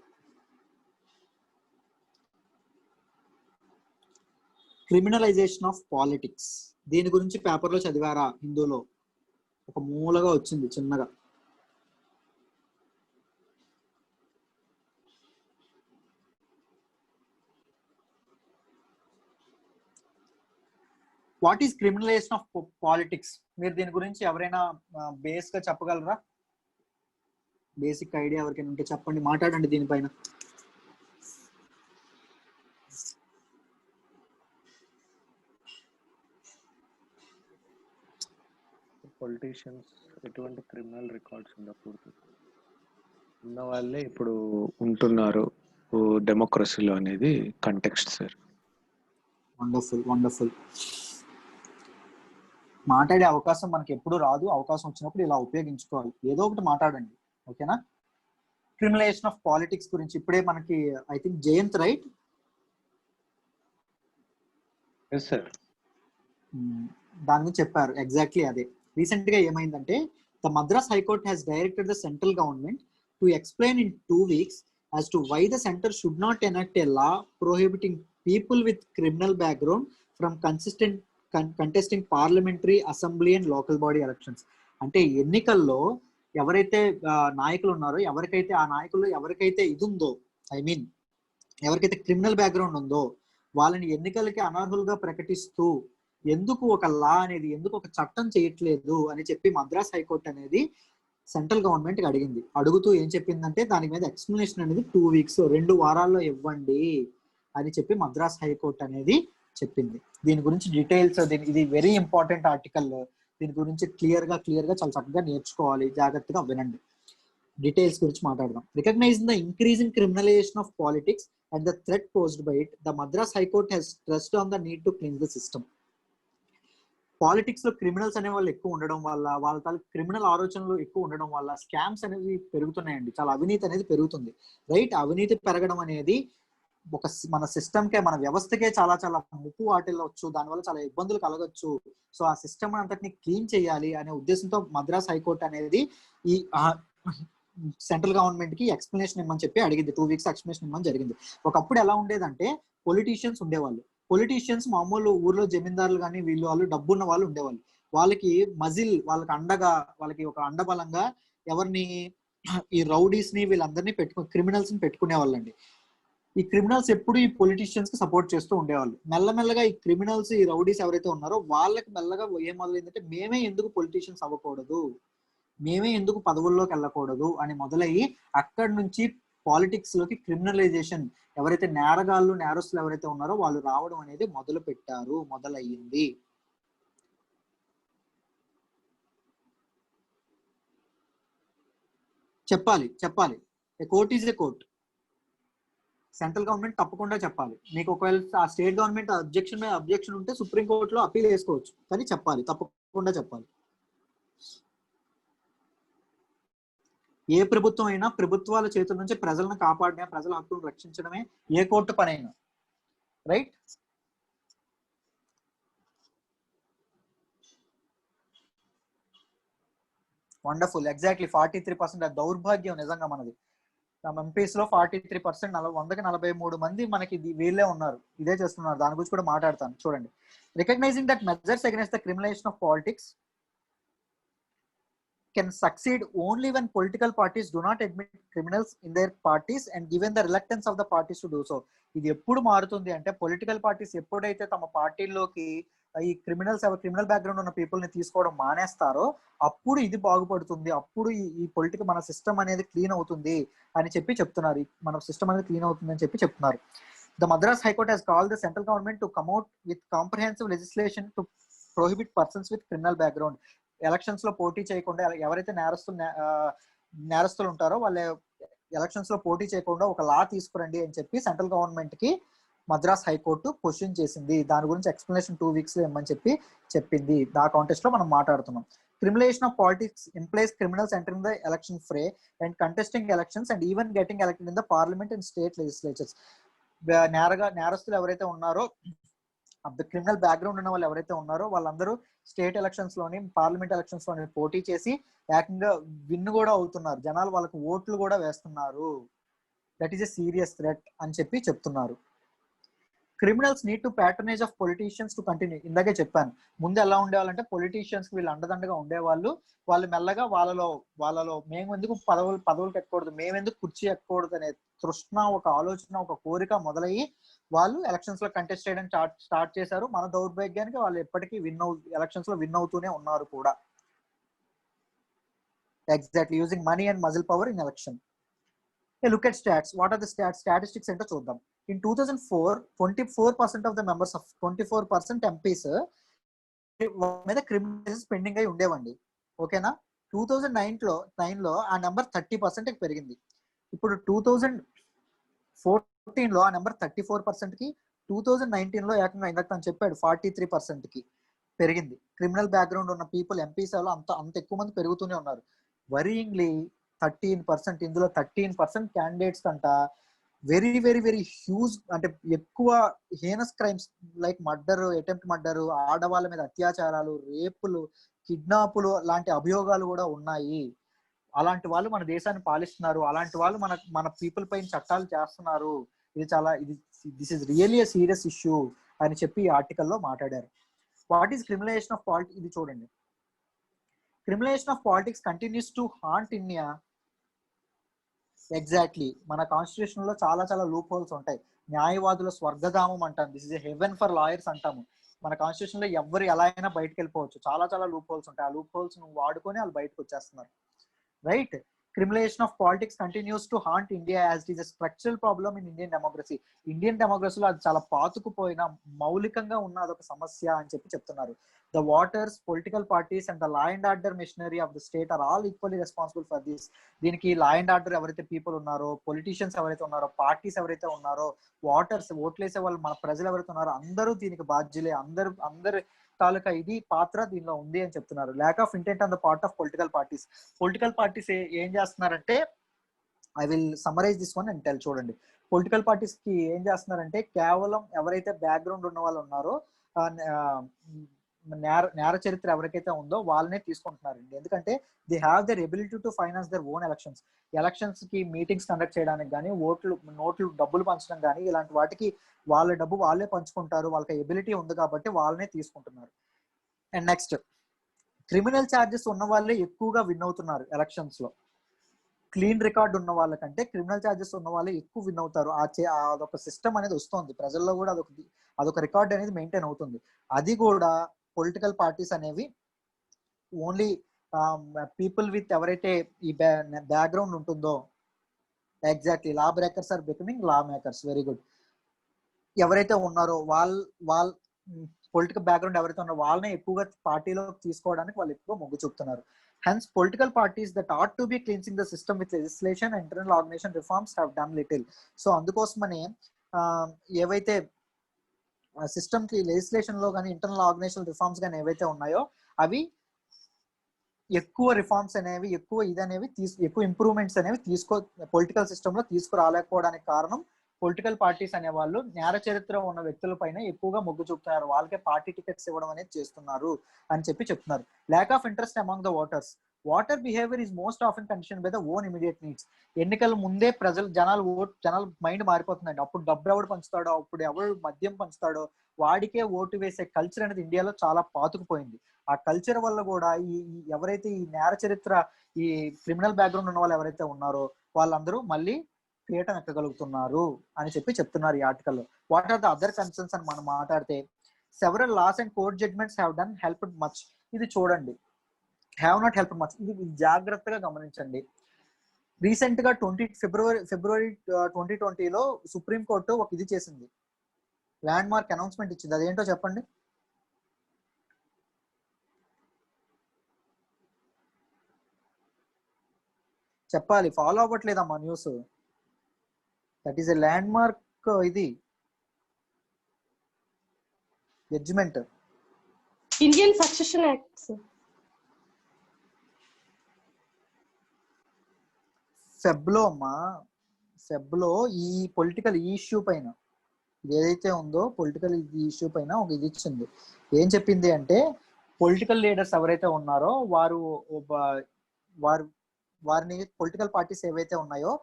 Criminalisation of politics, దీని గురించి పేపర్లో చదివారా? హిందూలో ఒక మూలగా వచ్చింది చిన్నగా. What is criminalisation of politics? మీరు దీని గురించి ఎవరైనా బేస్ గా చెప్పగలరా? బేసిక్ ఐడియా ఎవరికైనా ఉంటే చెప్పండి, మాట్లాడండి దీనిపైన. పొలిటీషియన్స్ ఎటువంటి క్రిమినల్ రికార్డ్స్ ఉండకూడదు, ఉన్న వాళ్ళే ఇప్పుడు ఉంటున్నారు డెమోక్రసీలో అనేది కంటెక్స్ట్ సార్. వండర్ఫుల్. మాట్లాడే అవకాశం మనకి ఎప్పుడు రాదు, అవకాశం వచ్చినప్పుడు ఇలా ఉపయోగించుకోవాలి. ఏదో ఒకటి మాట్లాడండి, ఓకేనా? క్రిమినలైజేషన్ ఆఫ్ పాలిటిక్స్ గురించి ఇప్పుడే మనకి ఐ థింక్ జయంత్, రైట్? దాని గురించి చెప్పారు. ఎగ్జాక్ట్లీ అదే. రీసెంట్ గా ఏమైందంటే, the Madras high court has directed the central government to explain in 2 weeks as to why the center should not enact a law prohibiting people with criminal background from contesting parliamentary, assembly and local body elections. అంటే ఎన్నికల్లో ఎవరైతే నాయకులు ఉన్నారో, ఎవరికైతే ఇది ఉందో, ఐ మీన్ ఎవరికైతే క్రిమినల్ బ్యాక్గ్రౌండ్ ఉందో వాళ్ళని ఎన్నికలకి అనర్హులుగా ప్రకటిస్తూ ఎందుకు ఒక లా అనేది, ఎందుకు ఒక చట్టం చేయట్లేదు అని చెప్పి మద్రాస్ హైకోర్టు అనేది సెంట్రల్ గవర్నమెంట్ అడిగింది. అడుగుతూ ఏం చెప్పిందంటే, దాని మీద ఎక్స్ప్లెనేషన్ అనేది 2 weeks, 2 వారాల్లో ఇవ్వండి అని చెప్పి మద్రాస్ హైకోర్టు అనేది చెప్పింది. దీని గురించి డీటెయిల్స్, ఇది వెరీ ఇంపార్టెంట్ ఆర్టికల్. దీని గురించి క్లియర్ గా చాలా చక్కగా నేర్చుకోవాలి, జాగ్రత్తగా వినండి. డీటెయిల్స్ గురించి మాట్లాడదాం. Recognizing the increasing criminalization of politics and the threat posed by it, the Madras high court has stressed on the need to clean the system. Politics లో క్రిమినల్స్ అనే వాళ్ళు ఎక్కువ ఉండడం వల్ల, వాళ్ళ తాలూకు క్రిమినల్ ఆలోచనలు ఎక్కువ ఉండడం వల్ల స్కామ్స్ అనేవి పెరుగుతున్నాయండి. చాలా అవినీతి అనేది పెరుగుతుంది, రైట్? అవినీతి పెరగడం అనేది మన సిస్టమ్కే, మన వ్యవస్థకే చాలా ముప్పు వాటిల్లవచ్చు, దానివల్ల చాలా ఇబ్బందులు కలగచ్చు. సో ఆ సిస్టమ్ అంతటిని క్లీన్ చేయాలి అనే ఉద్దేశంతో మద్రాస్ హైకోర్టు అనేది ఈ సెంట్రల్ గవర్నమెంట్ కి ఎక్స్ప్లెనేషన్ ఇమ్మని చెప్పి అడిగింది. 2 weeks ఎక్స్ప్లెనేషన్ ఇమ్మని జరిగింది. ఒకప్పుడు ఎలా ఉండేదంటే, పొలిటీషియన్స్ ఉండేవాళ్ళు. పొలిటీషియన్స్ మామూలు ఊర్లో జమీందారులు కానీ వాళ్ళు డబ్బున్న వాళ్ళు ఉండేవాళ్ళు. వాళ్ళకి వాళ్ళకి అండగా, వాళ్ళకి ఒక అండబలంగా ఎవరిని, ఈ రౌడీస్ ని, వీళ్ళందరినీ క్రిమినల్స్ ని పెట్టుకునే వాళ్ళండి. ఈ క్రిమినల్స్ ఎప్పుడు ఈ పొలిటీషియన్స్ కి సపోర్ట్ చేస్తూ ఉండేవాళ్ళు. మెల్లమెల్లగా ఈ క్రిమినల్స్, ఈ రౌడీస్ ఎవరైతే ఉన్నారో వాళ్ళకి మెల్లగా ఏం మొదలైందంటే మేమే ఎందుకు పొలిటీషియన్స్ అవ్వకూడదు, మేమే ఎందుకు పదవుల్లోకి వెళ్ళకూడదు అని మొదలయ్యి అక్కడి నుంచి పాలిటిక్స్ లోకి క్రిమినలైజేషన్, ఎవరైతే నేరగాళ్ళు నేరస్తులు ఎవరైతే ఉన్నారో వాళ్ళు రావడం అనేది మొదలయ్యింది. చెప్పాలి ఏ court is a court. Central government తప్పకుండా చెప్పాలి. మీకు ఒకవేళ ఆ స్టేట్ గవర్నమెంట్ అబ్జెక్షన్ ఉంటే సుప్రీం కోర్టులో అప్పీల్ చేసుకోవచ్చు, కానీ చెప్పాలి, తప్పకుండా చెప్పాలి. ఏ ప్రభుత్వం అయినా ప్రభుత్వాల చేతుల నుంచి ప్రజలను కాపాడమే, ప్రజల హక్కులను రక్షించడమే ఏ కోర్టు పనైనా. రైట్? వండర్ఫుల్. ఎగ్జాక్ట్లీ 43%. దౌర్భాగ్యం నిజంగా మనది. ఎంపీస్ లో 43%, 100కి 43 మంది మనకి వీళ్ళే ఉన్నారు, ఇదే చేస్తున్నారు. దాని గురించి కూడా మాట్లాడతాను. చూడండి, recognizing that measures against the criminalization of politics can succeed only when political parties do not admit criminals in their parties and given the reluctance of the parties to do so. ఇది ఎప్పుడు మారుతుంది అంటే పొలిటికల్ పార్టీస్ ఎప్పుడైతే తమ పార్టీల్లోకి ఈ క్రిమినల్ బ్యాక్గ్రౌండ్ ఉన్న పీపుల్ ని తీసుకోవడం మానేస్తారో అప్పుడు ఇది బాగుపడుతుంది, అప్పుడు ఈ పొలిటికల్ మన సిస్టమ్ అనేది క్లీన్ అవుతుంది అని చెప్తున్నారు. మన సిస్టమ్ అనేది క్లీన్ అవుతుంది అని చెప్తున్నారు. The Madras High Court has called the central government to come out with comprehensive legislation to prohibit persons with criminal background. Elections లో పోటీ చేయకుండా, ఎవరైతే నేరస్తులు ఉంటారో వాళ్ళ ఎలక్షన్స్ లో పోటీ చేయకుండా ఒక లా తీసుకురండి అని చెప్పి సెంట్రల్ గవర్నమెంట్ కి మద్రాస్ హైకోర్టు క్వశ్చన్ చేసింది. దాని గురించి ఎక్స్ప్లెనేషన్ 2 weeks లో ఇవ్వమని చెప్పింది. ఆ కాంటెస్ట్ లో మనం మాట్లాడుతున్నాం. Criminalization of politics implies criminals entering the election fray and contesting elections and even getting elected in the parliament and state legislatures. నేరస్తులు ఎవరైతే ఉన్నారో, క్రిమినల్ బ్యాక్గ్రౌండ్ ఉన్న వాళ్ళు ఎవరైతే ఉన్నారో వాళ్ళందరూ స్టేట్ ఎలక్షన్స్ లోని, పార్లమెంట్ ఎలక్షన్స్ లోని పోటీ చేసి ఏకంగా విన్ కూడా అవుతున్నారు. జనాలు వాళ్ళకి ఓట్లు కూడా వేస్తున్నారు. That is a serious threat అని చెప్తున్నారు. Criminals need to patronage of politicians to continue. ఇందాకే చెప్పాను, ముందు ఎలా ఉండేవాళ్ళంటే పొలిటీషియన్స్ వీళ్ళు అండదండగా ఉండేవాళ్ళు. వాళ్ళు మెల్లగా వాళ్ళలో మేము ఎందుకు పదవులు ఎక్కకూడదు, మేమెందుకు కుర్చీ ఎక్కకూడదు అనే తృష్ణ, ఒక ఆలోచన, ఒక కోరిక మొదలయ్యి వాళ్ళు ఎలక్షన్స్ లో కంటెస్ట్ చేయడం స్టార్ట్ చేశారు. మన దౌర్భాగ్యానికి వాళ్ళు ఎప్పటికీ ఎలక్షన్స్ లో విన్ అవుతూనే ఉన్నారు కూడా. Exactly, using money and muscle power in election. Look at stats. What are the statistics ఏంటో చూద్దాం. In 2004, 24% of the members of 24% MPs మీద క్రిమినల్ కేసెస్ పెండింగ్ అయి ఉండేవండి. ఓకేనా? 2009 లో ఆ నెంబర్ 30% పెరిగింది. ఇప్పుడు 2014 లో ఆ నెంబర్ 34% కి, 2019 లో ఏకంగా ఇందాక తను చెప్పాడు 43% కి పెరిగింది. క్రిమినల్ బ్యాక్గ్రౌండ్ ఉన్న పీపుల్ ఎంపీస్ అంత ఎక్కువ మంది పెరుగుతూనే ఉన్నారు. వరీయింగ్లీ 13%, ఇందులో 13% క్యాండిడేట్స్ అంట వెరీ వెరీ వెరీ హ్యూజ్, అంటే ఎక్కువ heinous crimes like murder, attempt murder, ఆడవాళ్ళ మీద అత్యాచారాలు, రేపులు, కిడ్నాపులు లాంటి అభియోగాలు కూడా ఉన్నాయి. అలాంటి వాళ్ళు మన దేశాన్ని పాలిస్తున్నారు. అలాంటి వాళ్ళు మన పీపుల్ పైన చట్టాలు చేస్తున్నారు. This is really a serious issue అని చెప్పి ఈ ఆర్టికల్లో మాట్లాడారు. What is criminalisation of politics? ఇది చూడండి. Criminalisation of politics continues to haunt India. Exactly, మన కాన్స్టిట్యూషన్ లో చాలా చాలా లూప్ హోల్స్ ఉంటాయి. న్యాయవాదుల స్వర్గధామం అంటాం, this is a haven for lawyers అంటాము. మన కాన్స్టిట్యూషన్ లో ఎవరు ఎలా అయినా బయటకు వెళ్ళిపోవచ్చు. చాలా చాలా లూప్ హోల్స్ ఉంటాయి. ఆ లూప్ హోల్స్ నువ్వు వాడుకొని వాళ్ళు బయటకు వచ్చేస్తున్నారు. Right? Criminalization of politics continues to haunt India as it is a structural problem in Indian democracy. Indian డెమోక్రసీలో అది చాలా పాతుకుపోయిన, మౌలికంగా ఉన్న అదొక సమస్య అని చెప్తున్నారు. The voters, political parties and the law and order machinery of the state are all equally responsible for this. దీనికి లా అండ్ ఆర్డర్ ఎవరైతే పీపుల్ ఉన్నారో, పొలిటీషియన్స్ ఎవరైతే ఉన్నారో, పార్టీస్ ఎవరైతే ఉన్నారో, ఓటర్స్, ఓట్లేసే వాళ్ళు, మన ప్రజలు ఎవరైతే ఉన్నారో అందరూ దీనికి బాధ్యులే. అందరు తాలూకా ఇది పాత్ర దీనిలో ఉంది అని చెప్తున్నారు. Lack of intent on the part of political parties. Political parties ఏం చేస్తున్నారంటే, I will summarize this one and tell. చూడండి, పొలిటికల్ పార్టీస్ కి ఏం చేస్తున్నారంటే కేవలం ఎవరైతే బ్యాక్గ్రౌండ్ ఉన్న వాళ్ళు ఉన్నారో, నేర చరిత్ర ఎవరికైతే ఉందో వాళ్ళనే తీసుకుంటున్నారండి. ఎందుకంటే they have their ability to finance their own elections కి మీటింగ్స్ కండక్ట్ చేయడానికి కానీ, నోట్లు డబ్బులు పంచడం కానీ, ఇలాంటి వాటికి వాళ్ళ డబ్బు వాళ్ళే పంచుకుంటారు. వాళ్ళకి ఎబిలిటీ ఉంది కాబట్టి వాళ్ళనే తీసుకుంటున్నారు. అండ్ నెక్స్ట్, క్రిమినల్ ఛార్జెస్ ఉన్న వాళ్ళే ఎక్కువగా విన్ అవుతున్నారు ఎలక్షన్స్ లో. క్లీన్ రికార్డ్ ఉన్న వాళ్ళకంటే క్రిమినల్ ఛార్జెస్ ఉన్న వాళ్ళే ఎక్కువ విన్ అవుతారు. అదొక సిస్టమ్ అనేది వస్తుంది ప్రజల్లో కూడా, అదొక రికార్డ్ అనేది మెయింటైన్ అవుతుంది. అది కూడా పొలిటికల్ పార్టీస్ అనేవి ఓన్లీ పీపుల్ విత్ ఎవరైతే ఈ బ్యాక్గ్రౌండ్ ఉంటుందో, exactly law breakers are becoming law makers. Very good. ఎవరైతే ఉన్నారో వాళ్ళ పొలిటికల్ బ్యాక్గ్రౌండ్ ఎవరైతే ఉన్నారో వాళ్ళనే ఎక్కువగా పార్టీలో తీసుకోవడానికి వాళ్ళు ఎక్కువ మొగ్గు చూపుతున్నారు. Hence, political parties that ought to be cleansing the system with legislation and internal organization reforms have done little. So, అందుకోసమనే ఏవైతే సిస్టమ్ కి లెజిస్లేషన్ లో కానీ ఇంటర్నల్ ఆర్గనైజేషన్ రిఫార్మ్స్ కానీ ఏవైతే ఉన్నాయో అవి ఎక్కువ రిఫార్మ్స్ అనేవి ఎక్కువ ఇంప్రూవ్మెంట్స్ అనేవి పొలిటికల్ సిస్టమ్ లో తీసుకురాలేకపోవడానికి కారణం పొలిటికల్ పార్టీస్ అనే వాళ్ళు నేర చరిత్ర ఉన్న వ్యక్తుల పైన ఎక్కువగా మొగ్గు చూపుతున్నారు, వాళ్ళకే పార్టీ టికెట్స్ ఇవ్వడం అనేది చేస్తున్నారు అని చెప్తున్నారు. Lack of interest among the voters. Voter behaviour is most often condition by the own immediate needs. ఎన్నికల ముందే జనాల మైండ్ మారిపోతుందండి. అప్పుడు డబ్బు ఎవడు పంచుతాడో, అప్పుడు ఎవడు మద్యం పంచుతాడో వాడికే ఓటు వేసే కల్చర్ అనేది ఇండియాలో చాలా పాతుకుపోయింది. ఆ కల్చర్ వల్ల కూడా ఎవరైతే ఈ నేర చరిత్ర, ఈ క్రిమినల్ బ్యాక్గ్రౌండ్ ఉన్న వాళ్ళు ఎవరైతే ఉన్నారో వాళ్ళందరూ మళ్ళీ పీఠం ఎక్కగలుగుతున్నారు అని చెప్తున్నారు ఈ ఆర్టికల్లో. What are the other concerns అని మనం మాట్లాడితే, several laws and court judgements have done helped much. ఇది చూడండి, హ్యావ్ నాట్ హెల్ప్డ్ మచ్. ఇది జాగ్రత్తగా గమనించండి. రీసెంట్ గా ఫిబ్రవరి 2020లో సుప్రీం కోర్టు ఒక ఇది చేసింది, ల్యాండ్ మార్క్ అనౌన్స్మెంట్ ఇచ్చింది. అదేంటో చెప్పండి. చెప్పాలి, ఫాలో అవ్వట్లేదమ్మా news. That is a landmark ఇది జడ్జిమెంట్. Indian Succession Act. ఫెబ్లో ఈ పొలిటికల్ ఇష్యూ పైన ఏదైతే ఉందో, పొలిటికల్ ఇష్యూ పైన ఒక ఇది ఇచ్చింది. ఏం చెప్పింది అంటే, పొలిటికల్ లీడర్స్ ఎవరైతే ఉన్నారో వారిని పొలిటికల్ పార్టీస్ ఏవైతే ఉన్నాయో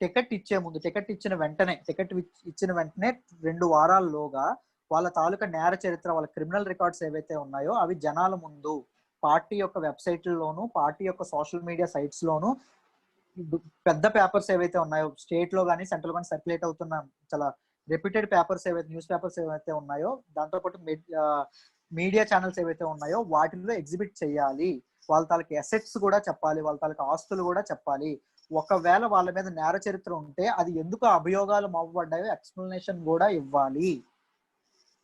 టికెట్ ఇచ్చిన వెంటనే 2 వారాల్లోగా వాళ్ళ తాలూకా నేర చరిత్ర, వాళ్ళ క్రిమినల్ రికార్డ్స్ ఏవైతే ఉన్నాయో అవి జనాల ముందు పార్టీ యొక్క వెబ్సైట్లలోను, పార్టీ యొక్క సోషల్ మీడియా సైట్స్ లోను, పెద్ద పేపర్స్ ఏవైతే ఉన్నాయో స్టేట్ లో కానీ సెంట్రల్ కానీ సర్క్యులేట్ అవుతున్న చాలా రెప్యూటెడ్ పేపర్స్ ఏవైతే, న్యూస్ పేపర్స్ ఏవైతే ఉన్నాయో, దాంతోపాటు మీడియా ఛానల్స్ ఏవైతే ఉన్నాయో వాటిల్లో ఎగ్జిబిట్ చేయాలి. వాళ్ళ తాలూకా అసెట్స్ కూడా చెప్పాలి, వాళ్ళ తాలూకా ఆస్తులు కూడా చెప్పాలి. ఒకవేళ వాళ్ళ మీద నేర చరిత్ర ఉంటే అది ఎందుకు అభియోగాలు మోపబడ్డాయో ఎక్స్ప్లెనేషన్ కూడా ఇవ్వాలి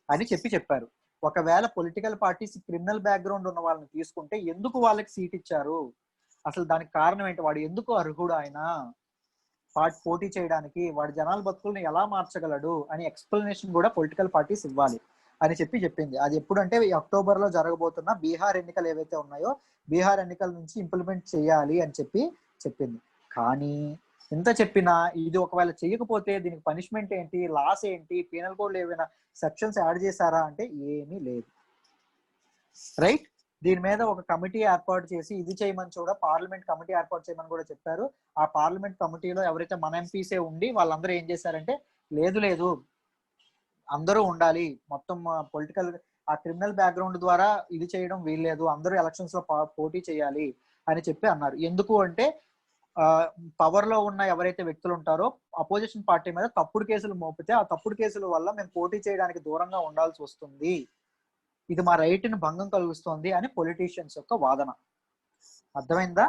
అని చెప్పారు. ఒకవేళ పొలిటికల్ పార్టీస్ క్రిమినల్ బ్యాక్గ్రౌండ్ ఉన్న వాళ్ళని తీసుకుంటే ఎందుకు వాళ్ళకి సీట్ ఇచ్చారు, అసలు దానికి కారణం ఏంటి, వాడు ఎందుకు అర్హుడు ఆయన పోటీ చేయడానికి, వాడి జనాల బతుకుల్ని ఎలా మార్చగలడు అని ఎక్స్ప్లెనేషన్ కూడా పొలిటికల్ పార్టీస్ ఇవ్వాలి అని చెప్పింది. అది ఎప్పుడంటే అక్టోబర్ లో జరగబోతున్న బీహార్ ఎన్నికలు ఏవైతే ఉన్నాయో బీహార్ ఎన్నికల నుంచి ఇంప్లిమెంట్ చేయాలి అని చెప్పింది. కానీ ఎంత చెప్పినా ఇది ఒకవేళ చేయకపోతే దీనికి పనిష్మెంట్ ఏంటి, లాస్ ఏంటి, పీనల్ కోడ్ ఏమైనా సెక్షన్స్ యాడ్ చేశారా అంటే ఏమీ లేదు. రైట్. దీని మీద ఒక కమిటీ ఏర్పాటు చేసి ఇది చేయమని కూడా, పార్లమెంట్ కమిటీ ఏర్పాటు చేయమని కూడా చెప్పారు. ఆ పార్లమెంట్ కమిటీలో ఎవరైతే మన ఎంపీసే ఉండి వాళ్ళందరూ ఏం చేశారంటే, లేదు అందరూ ఉండాలి, మొత్తం పొలిటికల్ ఆ క్రిమినల్ బ్యాక్గ్రౌండ్ ద్వారా ఇది చేయడం వీల్లేదు, అందరూ ఎలక్షన్స్ లో పోటీ చేయాలి అని అన్నారు. ఎందుకు అంటే పవర్ లో ఉన్న ఎవరైతే వ్యక్తులు ఉంటారో అపోజిషన్ పార్టీ మీద తప్పుడు కేసులు మోపితే ఆ తప్పుడు కేసుల వల్ల మేము పోటీ చేయడానికి దూరంగా ఉండాల్సి వస్తుంది, ఇది మా రైట్ ని భంగం కలుగుస్తుంది అని పొలిటీషియన్స్ యొక్క వాదన. అర్థమైందా?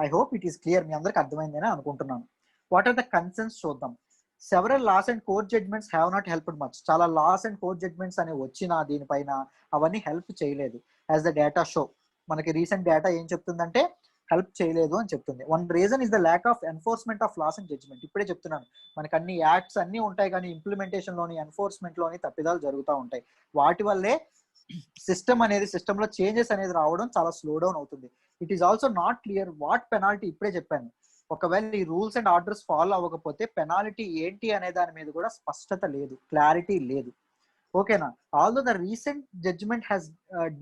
I hope it is clear, మీ అందరికి అర్థమైందని అనుకుంటున్నాను. వాట్ ఆర్ ద కన్సర్న్స్ చూద్దాం. Several laws and court judgements have not helped much. చాలా లాస్ అండ్ కోర్ట్ జడ్జ్మెంట్స్ అనేవి వచ్చినా దీనిపైన అవన్నీ హెల్ప్ చేయలేదు. యాజ్ ద డేటా షో, మనకి రీసెంట్ డేటా ఏం చెప్తుందంటే హెల్ప్ చేయలేదు అని చెప్తుంది. One reason is the lack of enforcement of laws and judgement. ఇప్పుడే చెప్తున్నాను, మనకి అన్ని యాక్ట్స్ అన్ని ఉంటాయి కానీ ఇంప్లిమెంటేషన్ లోని, ఎన్ఫోర్స్మెంట్ లోని తప్పిదాలు జరుగుతూ ఉంటాయి. వాటి వల్లే సిస్టమ్ లో చేంజెస్ అనేది రావడం చాలా స్లో డౌన్ అవుతుంది. It is also not clear what penalty. ఇప్పుడే చెప్పాను, ఒకవేళ ఈ రూల్స్ అండ్ ఆర్డర్స్ ఫాలో అవ్వకపోతే పెనాల్టీ ఏంటి అనే దాని మీద కూడా స్పష్టత లేదు, క్లారిటీ లేదు. ఓకేనా? Although the recent judgement has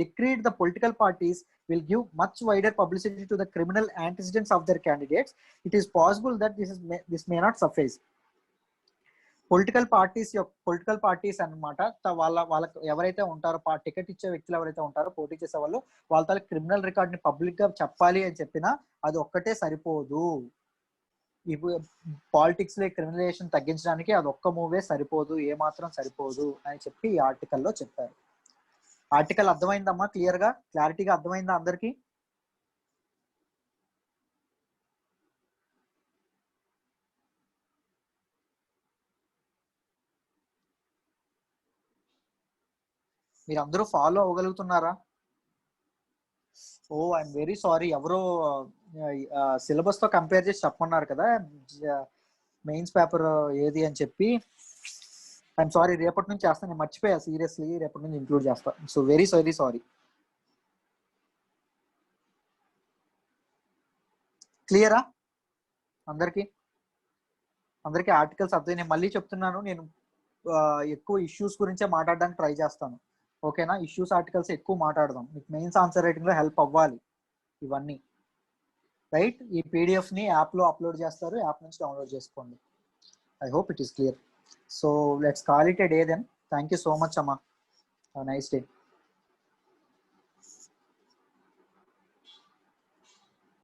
decreed the political parties will give much wider publicity to the criminal antecedents of their candidates. It is possible that this may not suffice. Political parties అన్నమాట, వాళ్ళకి ఎవరైతే ఉంటారో టికెట్ ఇచ్చే వ్యక్తులు ఎవరైతే ఉంటారో పోటీ చేసే వాళ్ళు, వాళ్ళ క్రిమినల్ రికార్డ్ ని పబ్లిక్ గా చెప్పాలి అని చెప్పినా అది ఒక్కటే సరిపోదు. ఇప్పుడు పాలిటిక్స్ లో క్రిమినలైజేషన్ తగ్గించడానికి అది ఒక్క మూవే సరిపోదు, ఏమాత్రం సరిపోదు అని చెప్పి ఈ ఆర్టికల్లో చెప్పారు. ఆర్టికల్ అర్థమైందమ్మా? క్లారిటీగా అర్థమైందా అందరికి? మీరు అందరూ ఫాలో అవ్వగలుగుతున్నారా? Oh I'm very sorry. ఎవరో సిలబస్ తో కంపేర్ చేసి చెప్పమన్నారు కదా మెయిన్స్ పేపర్ ఏది అని చెప్పి. ఐఎమ్ సారీ, రేపటి నుంచి చేస్తాను. నేను మర్చిపోయా సీరియస్లీ, రేపటి నుంచి ఇంక్లూడ్ చేస్తాను. So very sorry. క్లియరా అందరికి? ఆర్టికల్స్ అర్థం. నేను మళ్ళీ చెప్తున్నాను, నేను ఎక్కువ ఇష్యూస్ గురించే మాట్లాడడానికి ట్రై చేస్తాను. ఓకేనా? ఇష్యూస్ ఆర్టికల్స్ ఎక్కువ మాట్లాడదాం. మీకు మెయిన్స్ ఆన్సర్ రైటింగ్ లో హెల్ప్ అవ్వాలి ఇవన్నీ. రైట్? ఈ పీడిఎఫ్ ని యాప్ లో అప్లోడ్ చేస్తారు, యాప్ నుంచి డౌన్లోడ్ చేసుకోండి. I hope it is clear. So let's call it a day then. Thank you so much అమ్మా. Nice day.